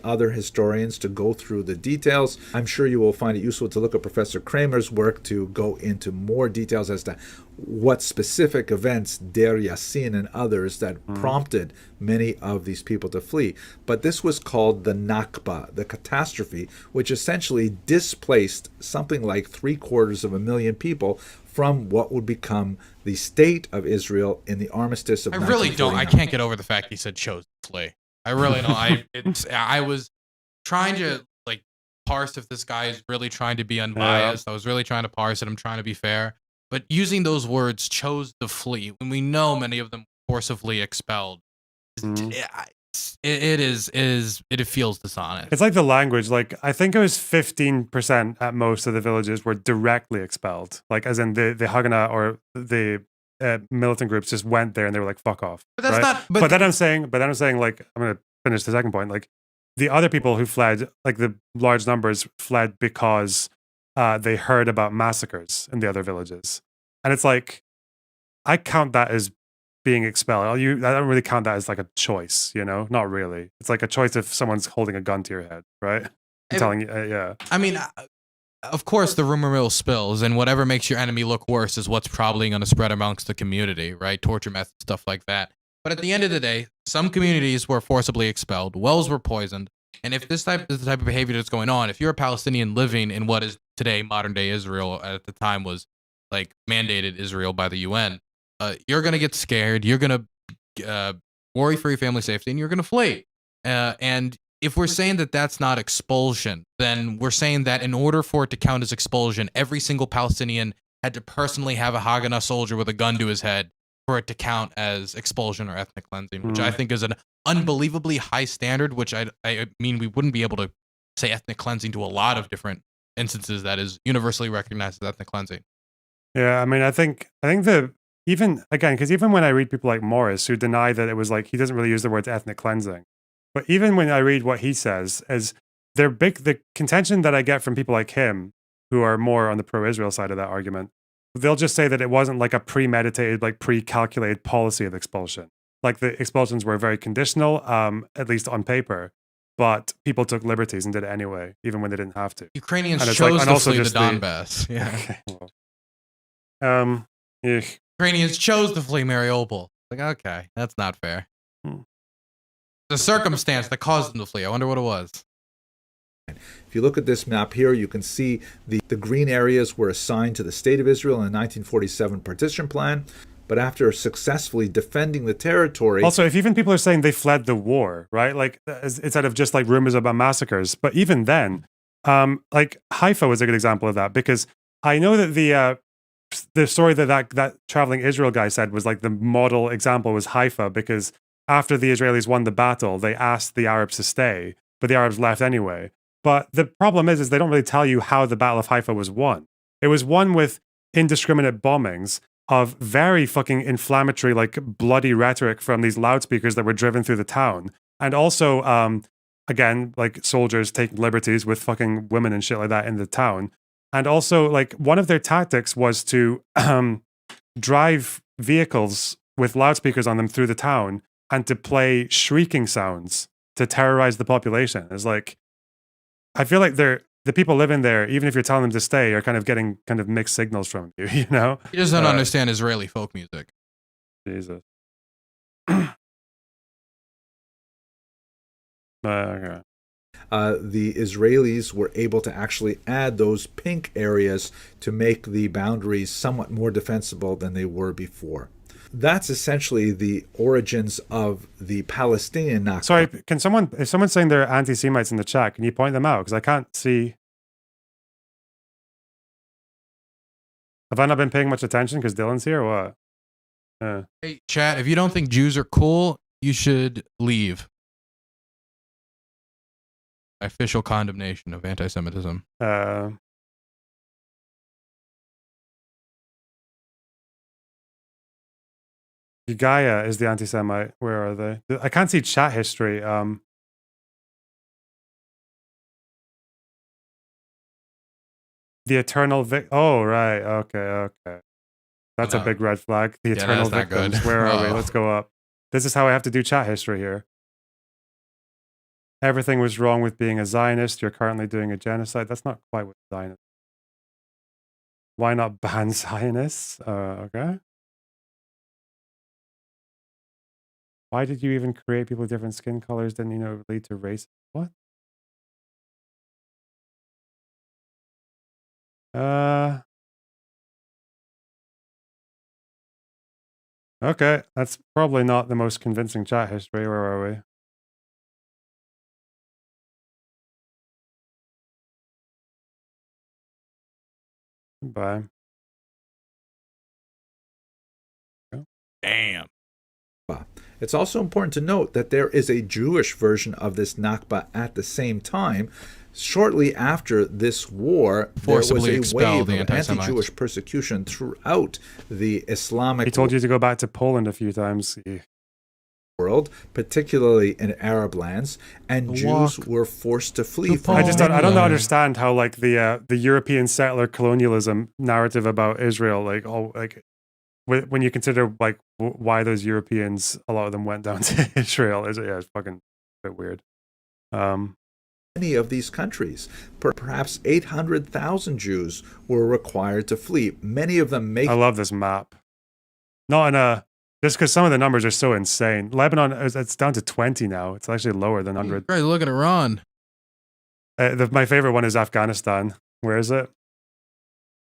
Other historians to go through the details. I'm sure you will find it useful to look at Professor Kramer's work to go into more details as to what specific events, Deir Yassin and others, that prompted many of these people to flee. But this was called the Nakba, the catastrophe, which essentially displaced something like 750,000 people from what would become the state of Israel in the armistice of 1949. I can't get over the fact he said chose to flee. I really don't. I was trying to like parse if this guy is really trying to be unbiased. I was really trying to parse it. I'm trying to be fair. But using those words, chose to flee, when we know many of them forcibly expelled, it feels dishonest. It's like the language. Like, I think it was 15% at most of the villages were directly expelled. Like, as in the Haganah or the militant groups just went there and they were like, fuck off. But that's right? not. But then I'm saying, like, I'm going to finish the second point. Like, the other people who fled, like the large numbers, fled because they heard about massacres in the other villages. And it's like, I count that as being expelled. I don't really count that as like a choice, you know? Not really. It's like a choice if someone's holding a gun to your head, right? Telling you, yeah. I mean, of course, the rumor mill spills, and whatever makes your enemy look worse is what's probably going to spread amongst the community, right? Torture methods, stuff like that. But at the end of the day, some communities were forcibly expelled, wells were poisoned, and if this is the type of behavior that's going on, if you're a Palestinian living in what is today modern-day Israel, at the time was like mandated Israel by the UN, you're going to get scared, you're going to worry for your family's safety, and you're going to flee. And if we're saying that that's not expulsion, then we're saying that in order for it to count as expulsion, every single Palestinian had to personally have a Haganah soldier with a gun to his head for it to count as expulsion or ethnic cleansing, which I think is an unbelievably high standard, which I mean, we wouldn't be able to say ethnic cleansing to a lot of different instances that is universally recognized as ethnic cleansing. Yeah, I mean, I think even when I read people like Morris who deny that it was like, he doesn't really use the words ethnic cleansing. But even when I read what he says, the contention that I get from people like him, who are more on the pro-Israel side of that argument, they'll just say that it wasn't like a premeditated, like pre-calculated policy of expulsion. Like the expulsions were very conditional, at least on paper, but people took liberties and did it anyway, even when they didn't have to. Ukrainians chose to flee the Donbass. Yeah. Okay, well, Ukrainians chose to flee Mariupol. Like, okay, that's not fair. The circumstance that caused them to flee. I wonder what it was. If you look at this map here, you can see the green areas were assigned to the State of Israel in the 1947 partition plan. But after successfully defending the territory... Also, if even people are saying they fled the war, right? Like, instead of just like rumors about massacres. But even then, like Haifa was a good example of that, because I know that the the story that traveling Israel guy said was like the model example was Haifa, because after the Israelis won the battle, they asked the Arabs to stay, but the Arabs left anyway. But the problem is they don't really tell you how the Battle of Haifa was won. It was won with indiscriminate bombings of very fucking inflammatory, like bloody rhetoric from these loudspeakers that were driven through the town. And also, again, like soldiers taking liberties with fucking women and shit like that in the town. And also, like, one of their tactics was to drive vehicles with loudspeakers on them through the town and to play shrieking sounds to terrorize the population. It's like, I feel like the people living there, even if you're telling them to stay, are kind of getting kind of mixed signals from you, you know? He doesn't understand Israeli folk music. Jesus. Okay. The Israelis were able to actually add those pink areas to make the boundaries somewhat more defensible than they were before. That's essentially the origins of the Palestinian Nakba. Sorry, if someone's saying they're anti-Semites in the chat, can you point them out? Because I can't see. Have I not been paying much attention because Dylan's here or what? Hey, chat, if you don't think Jews are cool, you should leave. Official condemnation of anti-Semitism. Gaia is the anti-Semite. Where are they? I can't see chat history. The Eternal Oh, right. Okay. That's a big red flag. The Eternal Victims. Where are we? Let's go up. This is how I have to do chat history here. Everything was wrong with being a Zionist. You're currently doing a genocide. That's not quite what Zionist. Why not ban Zionists? Okay. Why did you even create people with different skin colors? Didn't you know it would lead to race? What? Okay, that's probably not the most convincing chat history. Where are we? Bye. Damn. It's also important to note that there is a Jewish version of this Nakba at the same time. Shortly after this war, there was a wave of anti-Jewish persecution throughout the Islamic He told you to go back to Poland a few times. world, particularly in Arab lands, and Jews were forced to flee. I don't understand how like the European settler colonialism narrative about Israel, when you consider like why those Europeans, a lot of them went down to Israel, it's fucking a bit weird. Many of these countries, perhaps 800,000 Jews were required to flee. Many of them I love this map. Not in a just because some of the numbers are so insane. Lebanon, it's down to 20 now. It's actually lower than 100. Great, look at Iran. My favorite one is Afghanistan. Where is it?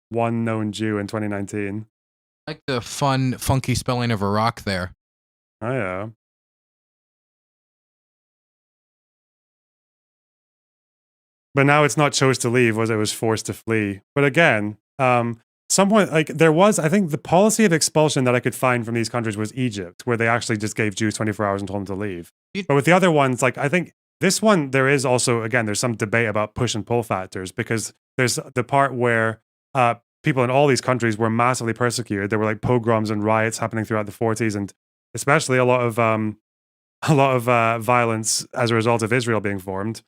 One known Jew in 2019. I like the fun, funky spelling of Iraq there. Oh, yeah. But now it's not chose to leave, it was forced to flee. But again, someone like there was, I think the policy of expulsion that I could find from these countries was Egypt, where they actually just gave Jews 24 hours and told them to leave. But with the other ones, like I think this one, there is also, again, there's some debate about push and pull factors, because there's the part where people in all these countries were massively persecuted. There were like pogroms and riots happening throughout the 40s, and especially a lot of violence as a result of Israel being formed.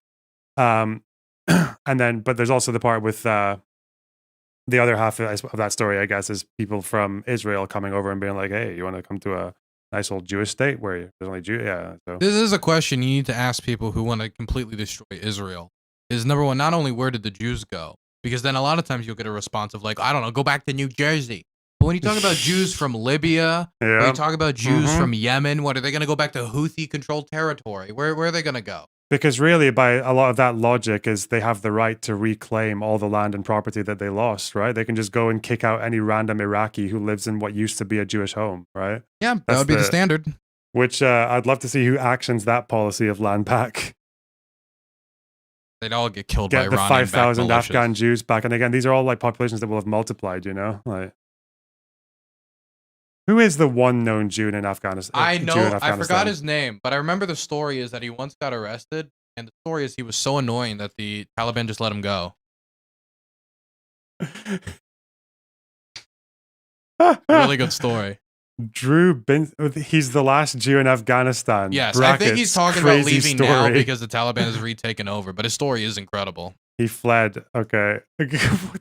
And then, but there's also the part with the other half of that story, I guess, is people from Israel coming over and being like, "Hey, you want to come to a nice old Jewish state where there's only Jew?" Yeah. So. This is a question you need to ask people who want to completely destroy Israel. Is number one, not only where did the Jews go? Because then a lot of times you'll get a response of like, I don't know, go back to New Jersey. But when you talk about Jews from Libya, when you talk about Jews from Yemen, what are they going to go back to Houthi-controlled territory? Where are they going to go? Because really, by a lot of that logic, is they have the right to reclaim all the land and property that they lost, right? They can just go and kick out any random Iraqi who lives in what used to be a Jewish home, right? Yeah, that would be the standard. Which I'd love to see who actions that policy of land back. They'd all get killed by Get the 5,000 Afghan Jews back. And again, these are all like populations that will have multiplied, you know? Like, Who is the one known Jew in Afghanistan? I know, I forgot his name, but I remember the story is that he once got arrested, and the story is he was so annoying that the Taliban just let him go. Really good story. He's the last Jew in Afghanistan. Yes, Brackets, I think he's talking about leaving story. now because the Taliban has retaken over, but his story is incredible. He fled. Okay.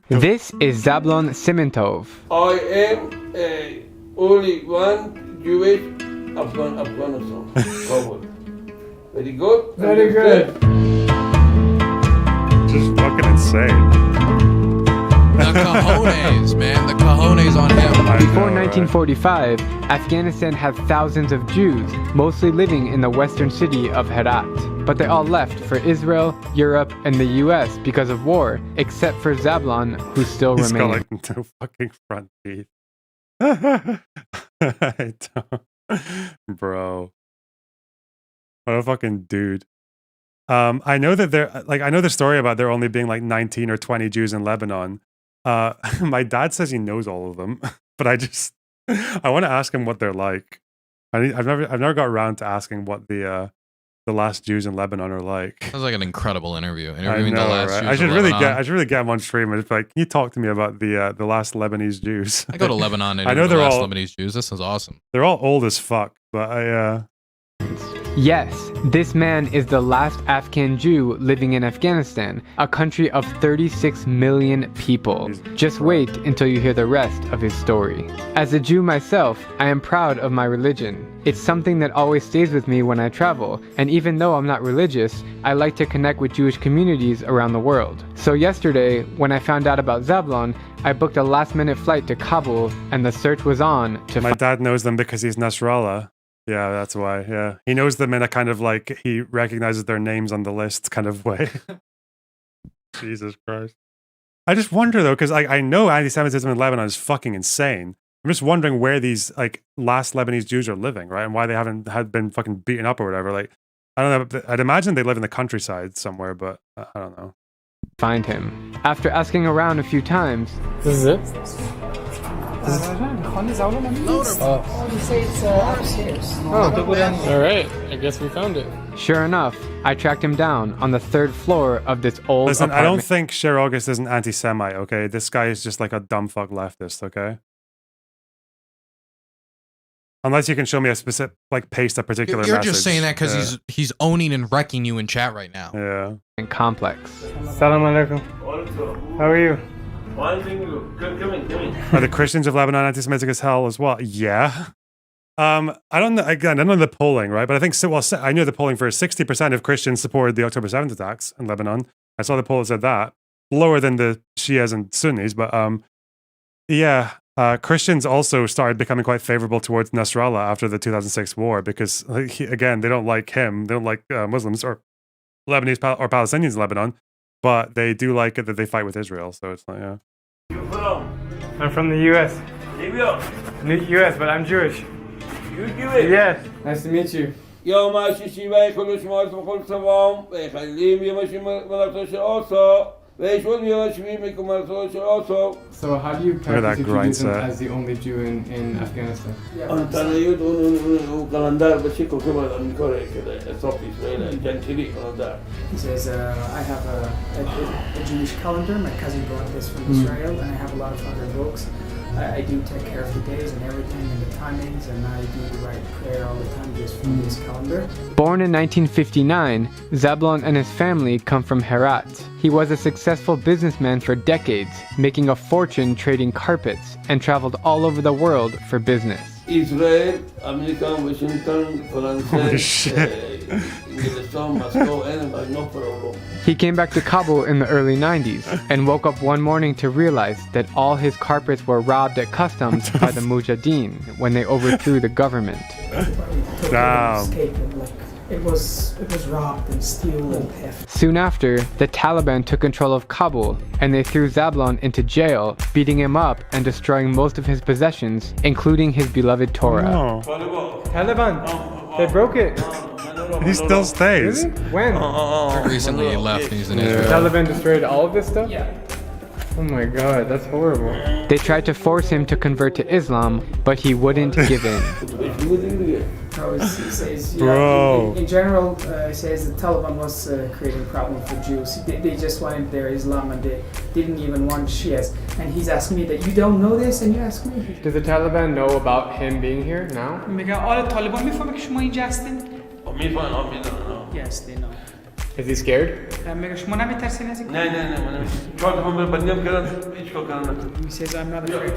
This is Zablon Simentov. I am only one Jewish Afghanistan. Very good. Very good. Just fucking insane. The cojones, man. The cojones on him. Before 1945, Afghanistan had thousands of Jews, mostly living in the western city of Herat. But they all left for Israel, Europe, and the US because of war, except for Zablon, who still He's remained. got like no fucking front teeth. I don't. Bro. What a fucking dude. I know that I know the story about there only being like 19 or 20 Jews in Lebanon. My dad says he knows all of them, but I want to ask him what they're like. I've never got around to asking what the last Jews in Lebanon are like. That was like an incredible interview. I Interviewing know, the last right? Jews I should in really Lebanon. get him on stream and just be like, can you talk to me about the last Lebanese Jews? I go to Lebanon and I know the they're last all Lebanese Jews. This is awesome. they're all old as fuck, but Yes, this man is the last Afghan Jew living in Afghanistan, a country of 36 million people. Just wait until you hear the rest of his story. As a Jew myself, I am proud of my religion. It's something that always stays with me when I travel, and even though I'm not religious, I like to connect with Jewish communities around the world. So yesterday, when I found out about Zablon, I booked a last-minute flight to Kabul, and the search was on to my dad knows them because he's Nasrallah. Yeah, that's why. Yeah, he knows them in a kind of like he recognizes their names on the list kind of way. Jesus Christ! I just wonder though, because I know anti-Semitism in Lebanon is fucking insane. I'm just wondering where these like last Lebanese Jews are living, right, and why they haven't had been fucking beaten up or whatever. Like, I don't know. I'd imagine they live in the countryside somewhere, but I don't know. Find him. After asking around a few times, This is it? Alright, I guess we found it. sure enough, I tracked him down on the third floor of this old Listen, apartment. I don't think Cher August is an anti-Semite. Okay, this guy is just like a dumb fuck leftist. Okay. Unless you can show me a specific, like, paste a particular You're message. just saying that because he's owning and wrecking you in chat right now. Yeah. complex. Salam alaikum. How are you? Are the Christians of Lebanon anti-Semitic as hell as well? Yeah. I don't know. Again, I don't know the polling, right? But I think, I know the polling for 60% of Christians supported the October 7th attacks in Lebanon. I saw the poll that said that. Lower than the Shias and Sunnis, but yeah. Christians also started becoming quite favorable towards Nasrallah after the 2006 war because, again, they don't like him. They don't like Muslims or Lebanese or Palestinians in Lebanon, but they do like it that they fight with Israel. So it's like, yeah. I'm from the US. US, but I'm Jewish. You Jewish? Yes. Nice to meet you. یا ماشی شیوه کلوش مارس بخور سوام و خلیم یا ماشی ملاتوش آسا و ایشون یا ماشی میکو ملاتوش آسا. So how do you Look at that practice grind Judaism set. as the only Jew in Afghanistan? آنتانیو اون کلندر بچه که باید آمیکاره که اصاف اسرائیل جنتیلی کلندر. He says, I have a Jewish calendar. My cousin brought this from Israel, and I have a lot of other books. I do take care of the days and everything and the timings, and I do write prayer all the time just from this calendar. Born in 1959, Zablon and his family come from Herat. He was a successful businessman for decades, making a fortune trading carpets, and traveled all over the world for business. Israel, America, Washington, Holy shit. Englistan, Moscow, and no problem. He came back to Kabul in the early 90s and woke up one morning to realize that all his carpets were robbed at customs by the Mujahideen when they overthrew the government. Damn. It was robbed and stolen and theft. Soon after, the Taliban took control of Kabul and they threw Zablon into jail, beating him up and destroying most of his possessions, including his beloved Torah. Oh, Taliban. They broke it. he still stays. When? Recently he left and he's in Israel. Taliban destroyed all of this stuff? Yeah. Oh my god, that's horrible. They tried to force him to convert to Islam, but he wouldn't give in. He says, Bro. In general, he says the Taliban was creating a problem for Jews. They just wanted their Islam and they didn't even want Shias. And he's asking me that you don't know this and you ask me. Does the Taliban know about him being here now? Yes, they know. Is he scared? He says, I'm not afraid.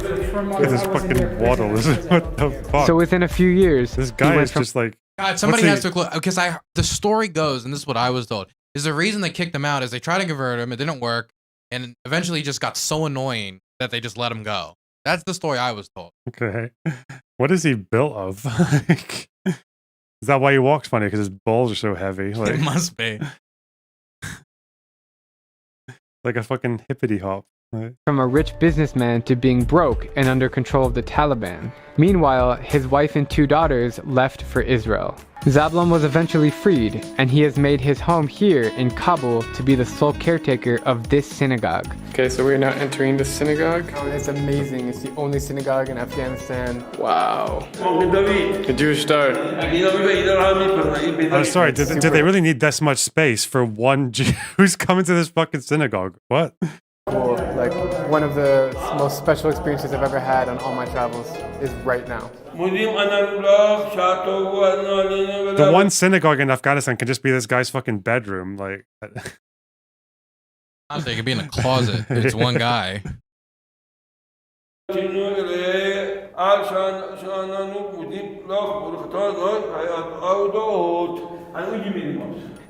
This fucking waddle. What the fuck? So within a few years, This guy is just like... God, somebody has to because the story goes, and this is what I was told, is the reason they kicked him out is they tried to convert him, it didn't work, and eventually he just got so annoying that they just let him go. That's the story I was told. Okay. What is he built of? Is that why he walks funny? Because his balls are so heavy. Like, It must be. like a fucking hippity hop. Right? from a rich businessman to being broke and under control of the Taliban. Meanwhile, his wife and 2 daughters left for Israel. Zablon was eventually freed, and he has made his home here in Kabul to be the sole caretaker of this synagogue. Okay, so we're now entering the synagogue. Oh, it's amazing. It's the only synagogue in Afghanistan. Wow. The Jewish start. I'm sorry, did they really need this much space for one Jew who's coming to this fucking synagogue? What? Cool. Like, one of the most special experiences I've ever had on all my travels is right now. The one synagogue in Afghanistan can just be this guy's fucking bedroom. Like, They could be in a closet. It's one guy.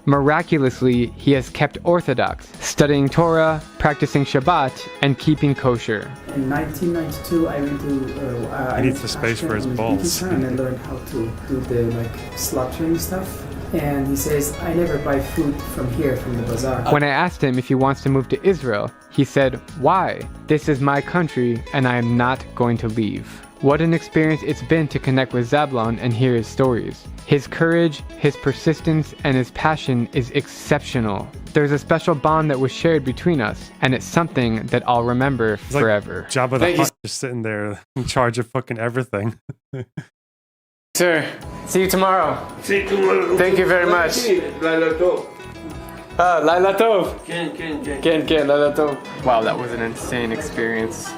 Miraculously, he has kept Orthodox, studying Torah, practicing Shabbat, and keeping kosher. In 1992, I went to. He needs the space for his balls. And I learned how to do the slaughtering stuff. And he says, I never buy food from here, from the bazaar. When I asked him if he wants to move to Israel, he said, "Why? This is my country, and I am not going to leave." What an experience it's been to connect with Zablon and hear his stories. His courage, his persistence, and his passion is exceptional. There's a special bond that was shared between us, and it's something that I'll remember forever. Like Jabba the Hutt just sitting there in charge of fucking everything. Sir, see you tomorrow. See you tomorrow. Thank you very much. Laila Tov. Laila Tov. Ken. Laila Tov. Wow, that was an insane experience.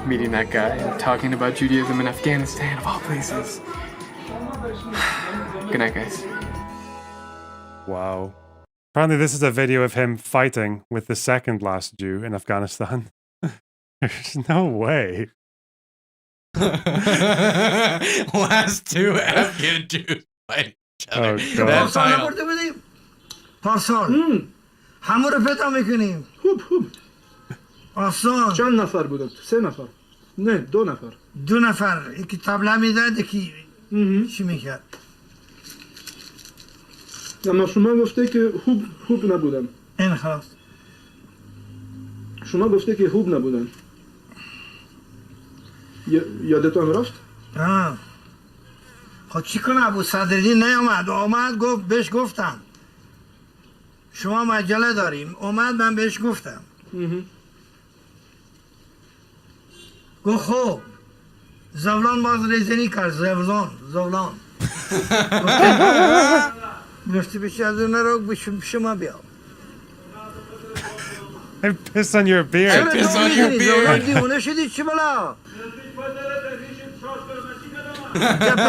Meeting that guy and talking about Judaism in Afghanistan, of all places. Good night, guys. Wow. Apparently this is a video of him fighting with the second last Jew in Afghanistan. There's no way. Last 2 Afghan Jews fighting each other. Oh, God. That title. آسان چند نفر بودن؟ 3 نفر؟ نه 2 نفر 2 نفر یکی طبله میزد یکی چی میکرد؟ اما شما گفته که خوب نبودن این خواست شما گفته که خوب نبودن یادتون رفت؟ خب چی کنه ابو صدرالدین نیامد آمد گفت بهش گفتم شما مجله داریم اومد من بهش گفتم گو خوب زولان باز ریزنی کرد زولان گفتی بشه از اون رو بشم شما بیا I pissed on your beard. I pissed on your beard. دیونه شدی چی بلا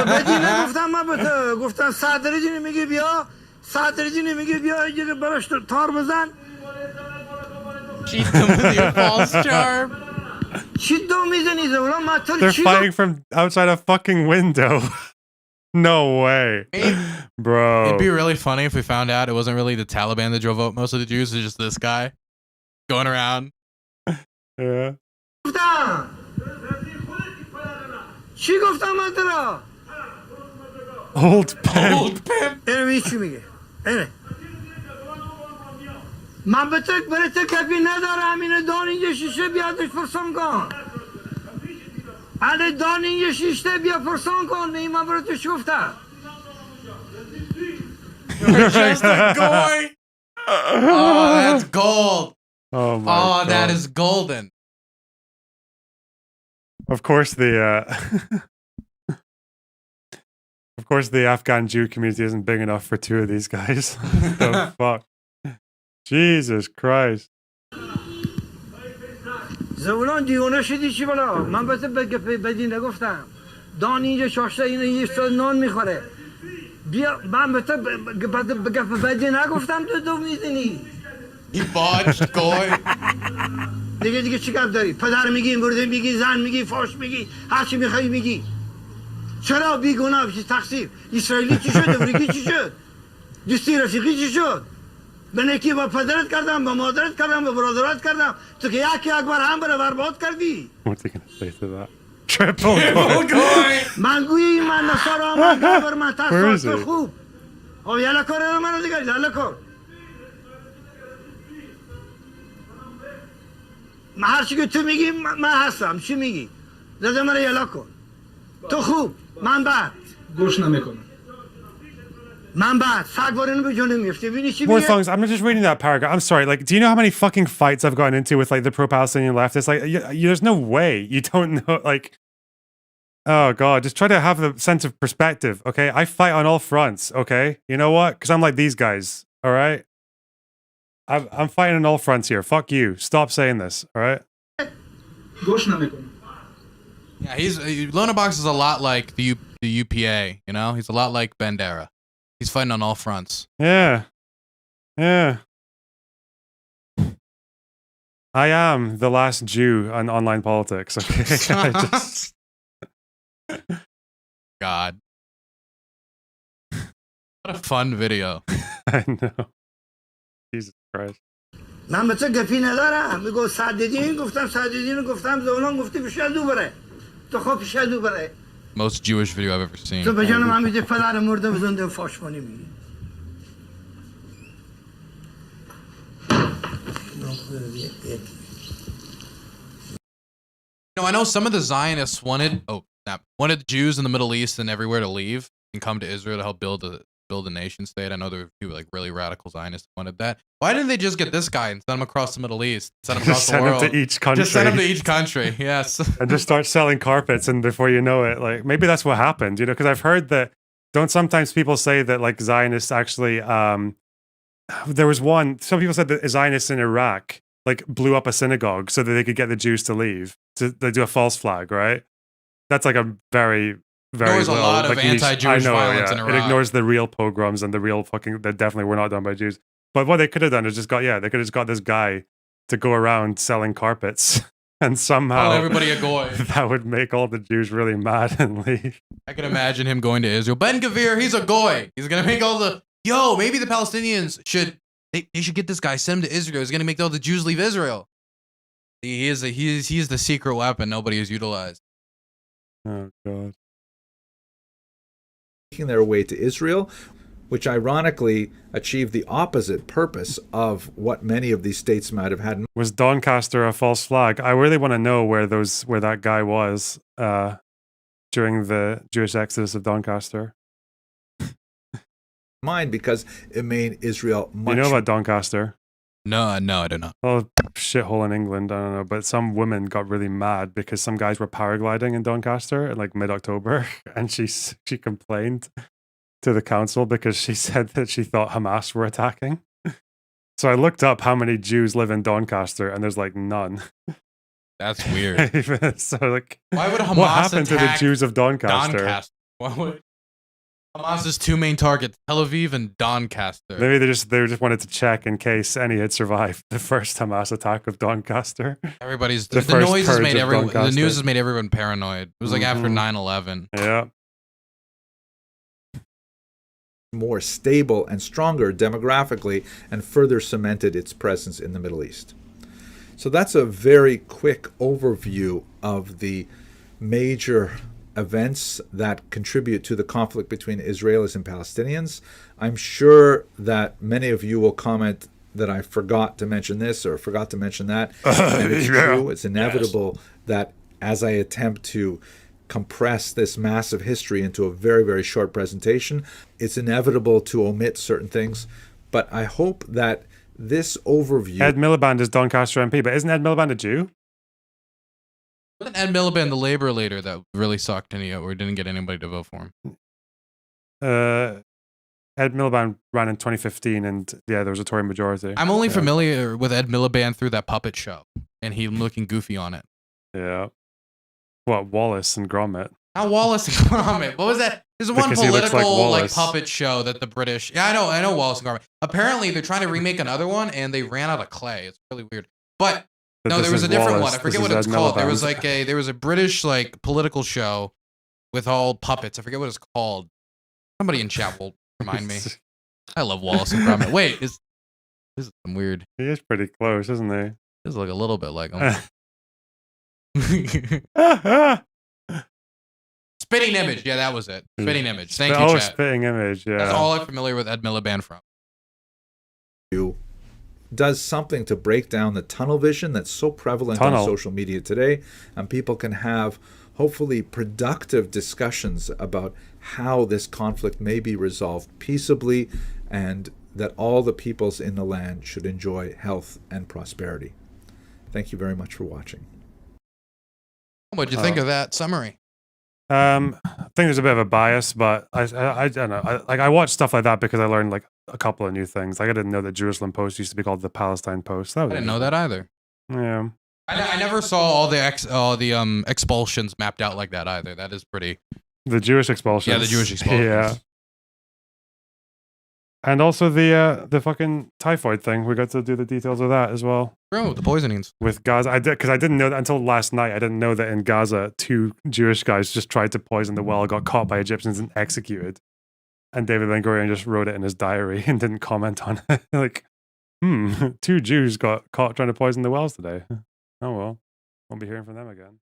بدی نگفتم من به تو گفتم صدرالدین میگه بیا صدرالدین میگه بیا یه براش تار بزن Cheat them with your false charm. They're fighting from outside a fucking window. No way. Bro. It'd be really funny if we found out it wasn't really the Taliban that drove out most of the Jews, it's just this guy going around. Yeah. Old pimp. Old pimp. من به تک برای تک کپی ندارم اینه دان اینجا شیشه بیادش فرسان کن اگه دان اینجا شیشه بیا فرسان کن این من برای توش گفتم Just a goy. Oh, that's gold. Oh my God. that is golden. Of course the of course the Afghan Jew community isn't big enough for two of these guys. The fuck. Jesus Christ. زولان دیونه شدی چی بالا من بس بدی نگفتم دان اینجا شاشته اینه یه نان میخوره بیا من بس بگف بدی نگفتم تو میزنی He botched goy. دیگه چی کار داری پدر میگی مرده میگی زن میگی فاش میگی هر چی میخوای میگی چرا بیگناه بشی تقصیر اسرائیلی چی شد افریقی چی شد دوستی رفیقی چی شد من یکی با پدرت کردم با مادرت کردم با برادرت کردم تو که یکی اکبر هم بره برباد کردی What's he gonna say to that? Triple goy. من گویی من نصارا من گابر من ترسال تو خوب او یالا کار من دیگه یالا کار من هر چی که تو میگی من هستم چی میگی زده من یالا کن تو خوب من بعد گوش نمیکنم من بعد سگوارینو به جون میفته ببینی چی More میگه songs. I'm just reading that paragraph. I'm sorry. Like, do you know how many fucking fights I've gotten into with like the pro-Palestinian leftists? Like, there's no way you don't know. Like, oh God, just try to have the sense of perspective. Okay, I fight on all fronts. Okay, you know what? Because I'm like these guys. All right, I'm fighting on all fronts here. Fuck you. Stop saying this. All right. گوش نمیکنم Yeah, LonerBox is a lot like the UPA. You know, he's a lot like Bandera. He's fighting on all fronts. Yeah. Yeah. I am the last Jew on online politics. Okay. I just... God. What a fun video. I know. Jesus Christ. من به تو گپی ندارم میگو سعددین گفتم سعددین گفتم زولان گفتی پیشدو بره تو خب پیشدو بره Most Jewish video I've ever seen. تو به جان من میگه پدر مرده و زنده فاش کنی میگی You know, I know some of the Zionists wanted the Jews in the Middle East and everywhere to leave and come to Israel to help build a nation state. I know there were people like really radical Zionists who wanted that. Why didn't they just get this guy and send him across the Middle East? Send him across the world. Send him to each country. Just send him to each country. Yes. And just start selling carpets, and before you know it, like maybe that's what happened. You know, because I've heard that. Don't sometimes people say that like Zionists actually? There was one. Some people said that Zionists in Iraq like blew up a synagogue so that they could get the Jews to leave. They do a false flag, right? That's like a very There's a lot of anti-Jewish violence in Iraq. It ignores the real pogroms and the real fucking that definitely were not done by Jews. But what they could have done is they could have just got this guy to go around selling carpets, and somehow everybody a goy. That would make all the Jews really mad and leave. I can imagine him going to Israel. Ben Gvir, he's a goy. He's gonna make all the maybe the Palestinians should get this guy, send him to Israel. He's gonna make all the Jews leave Israel. He's the secret weapon nobody has utilized. Oh God. Making their way to Israel, which ironically achieved the opposite purpose of what many of these states might have had. Was Doncaster a false flag? I really want to know where that guy was during the Jewish exodus of Doncaster. Mind, because it made Israel much... You know about Doncaster? No, I don't know. Well, shithole in England, I don't know. But some women got really mad because some guys were paragliding in Doncaster in like mid-October, and she complained to the council because she said that she thought Hamas were attacking. So I looked up how many Jews live in Doncaster, and there's like none. That's weird. So like, why would Hamas what happened to the Jews of Doncaster? Why would Hamas's two main targets, Tel Aviv and Doncaster? Maybe they just wanted to check in case any had survived the first Hamas attack of Doncaster. Everybody's the noise has made everyone. The news has made everyone paranoid. It was like after 9/11. Yeah. More stable and stronger demographically, and further cemented its presence in the Middle East. So that's a very quick overview of the major events that contribute to the conflict between Israelis and Palestinians. I'm sure that many of you will comment that I forgot to mention this or forgot to mention that. And it's true. It's inevitable that as I attempt to compress this massive history into a very, very short presentation, it's inevitable to omit certain things. But I hope that This overview... Ed Miliband is Doncaster MP, but isn't Ed Miliband a Jew? Wasn't Ed Miliband the labor leader that really sucked or didn't get anybody to vote for him? Ed Miliband ran in 2015, and yeah, there was a Tory majority. I'm only familiar with Ed Miliband through that puppet show, and he looking goofy on it. Yeah. What, Wallace and Gromit? Not Wallace and Gromit. What was that? There's one Because he looks political like puppet show that the British. Yeah, I know Wallace and Gromit. Apparently, they're trying to remake another one, and they ran out of clay. It's really weird. But no, there was a different one. I forget what it's called. There was a British political show with all puppets. I forget what it's called. Somebody in chat will remind me. I love Wallace and Gromit. Wait, this is some weird. He is pretty close, isn't he? This is like a little bit like him. Spitting Image. Yeah, that was it. Spitting Image. Thank you, chat. Spitting Image, yeah. That's all I'm familiar with Ed Miliband from. Does something to break down the tunnel vision that's so prevalent on social media today, and people can have hopefully productive discussions about how this conflict may be resolved peaceably, and that all the peoples in the land should enjoy health and prosperity. Thank you very much for watching. What'd you think of that summary? I think there's a bit of a bias, but I don't know. I watch stuff like that because I learned like a couple of new things. Like I didn't know that Jerusalem Post used to be called the Palestine Post. I didn't know that either. Yeah. I never saw all the expulsions mapped out like that either. That is pretty. The Jewish expulsions. Yeah, the Jewish expulsions. Yeah. And also the fucking typhoid thing. We got to do the details of that as well. Bro, the poisonings. With Gaza. I didn't know that until last night. I didn't know that in Gaza, 2 Jewish guys just tried to poison the well, got caught by Egyptians and executed. And David Ben Gurion just wrote it in his diary and didn't comment on it. Like, 2 Jews got caught trying to poison the wells today. Oh well. Won't be hearing from them again.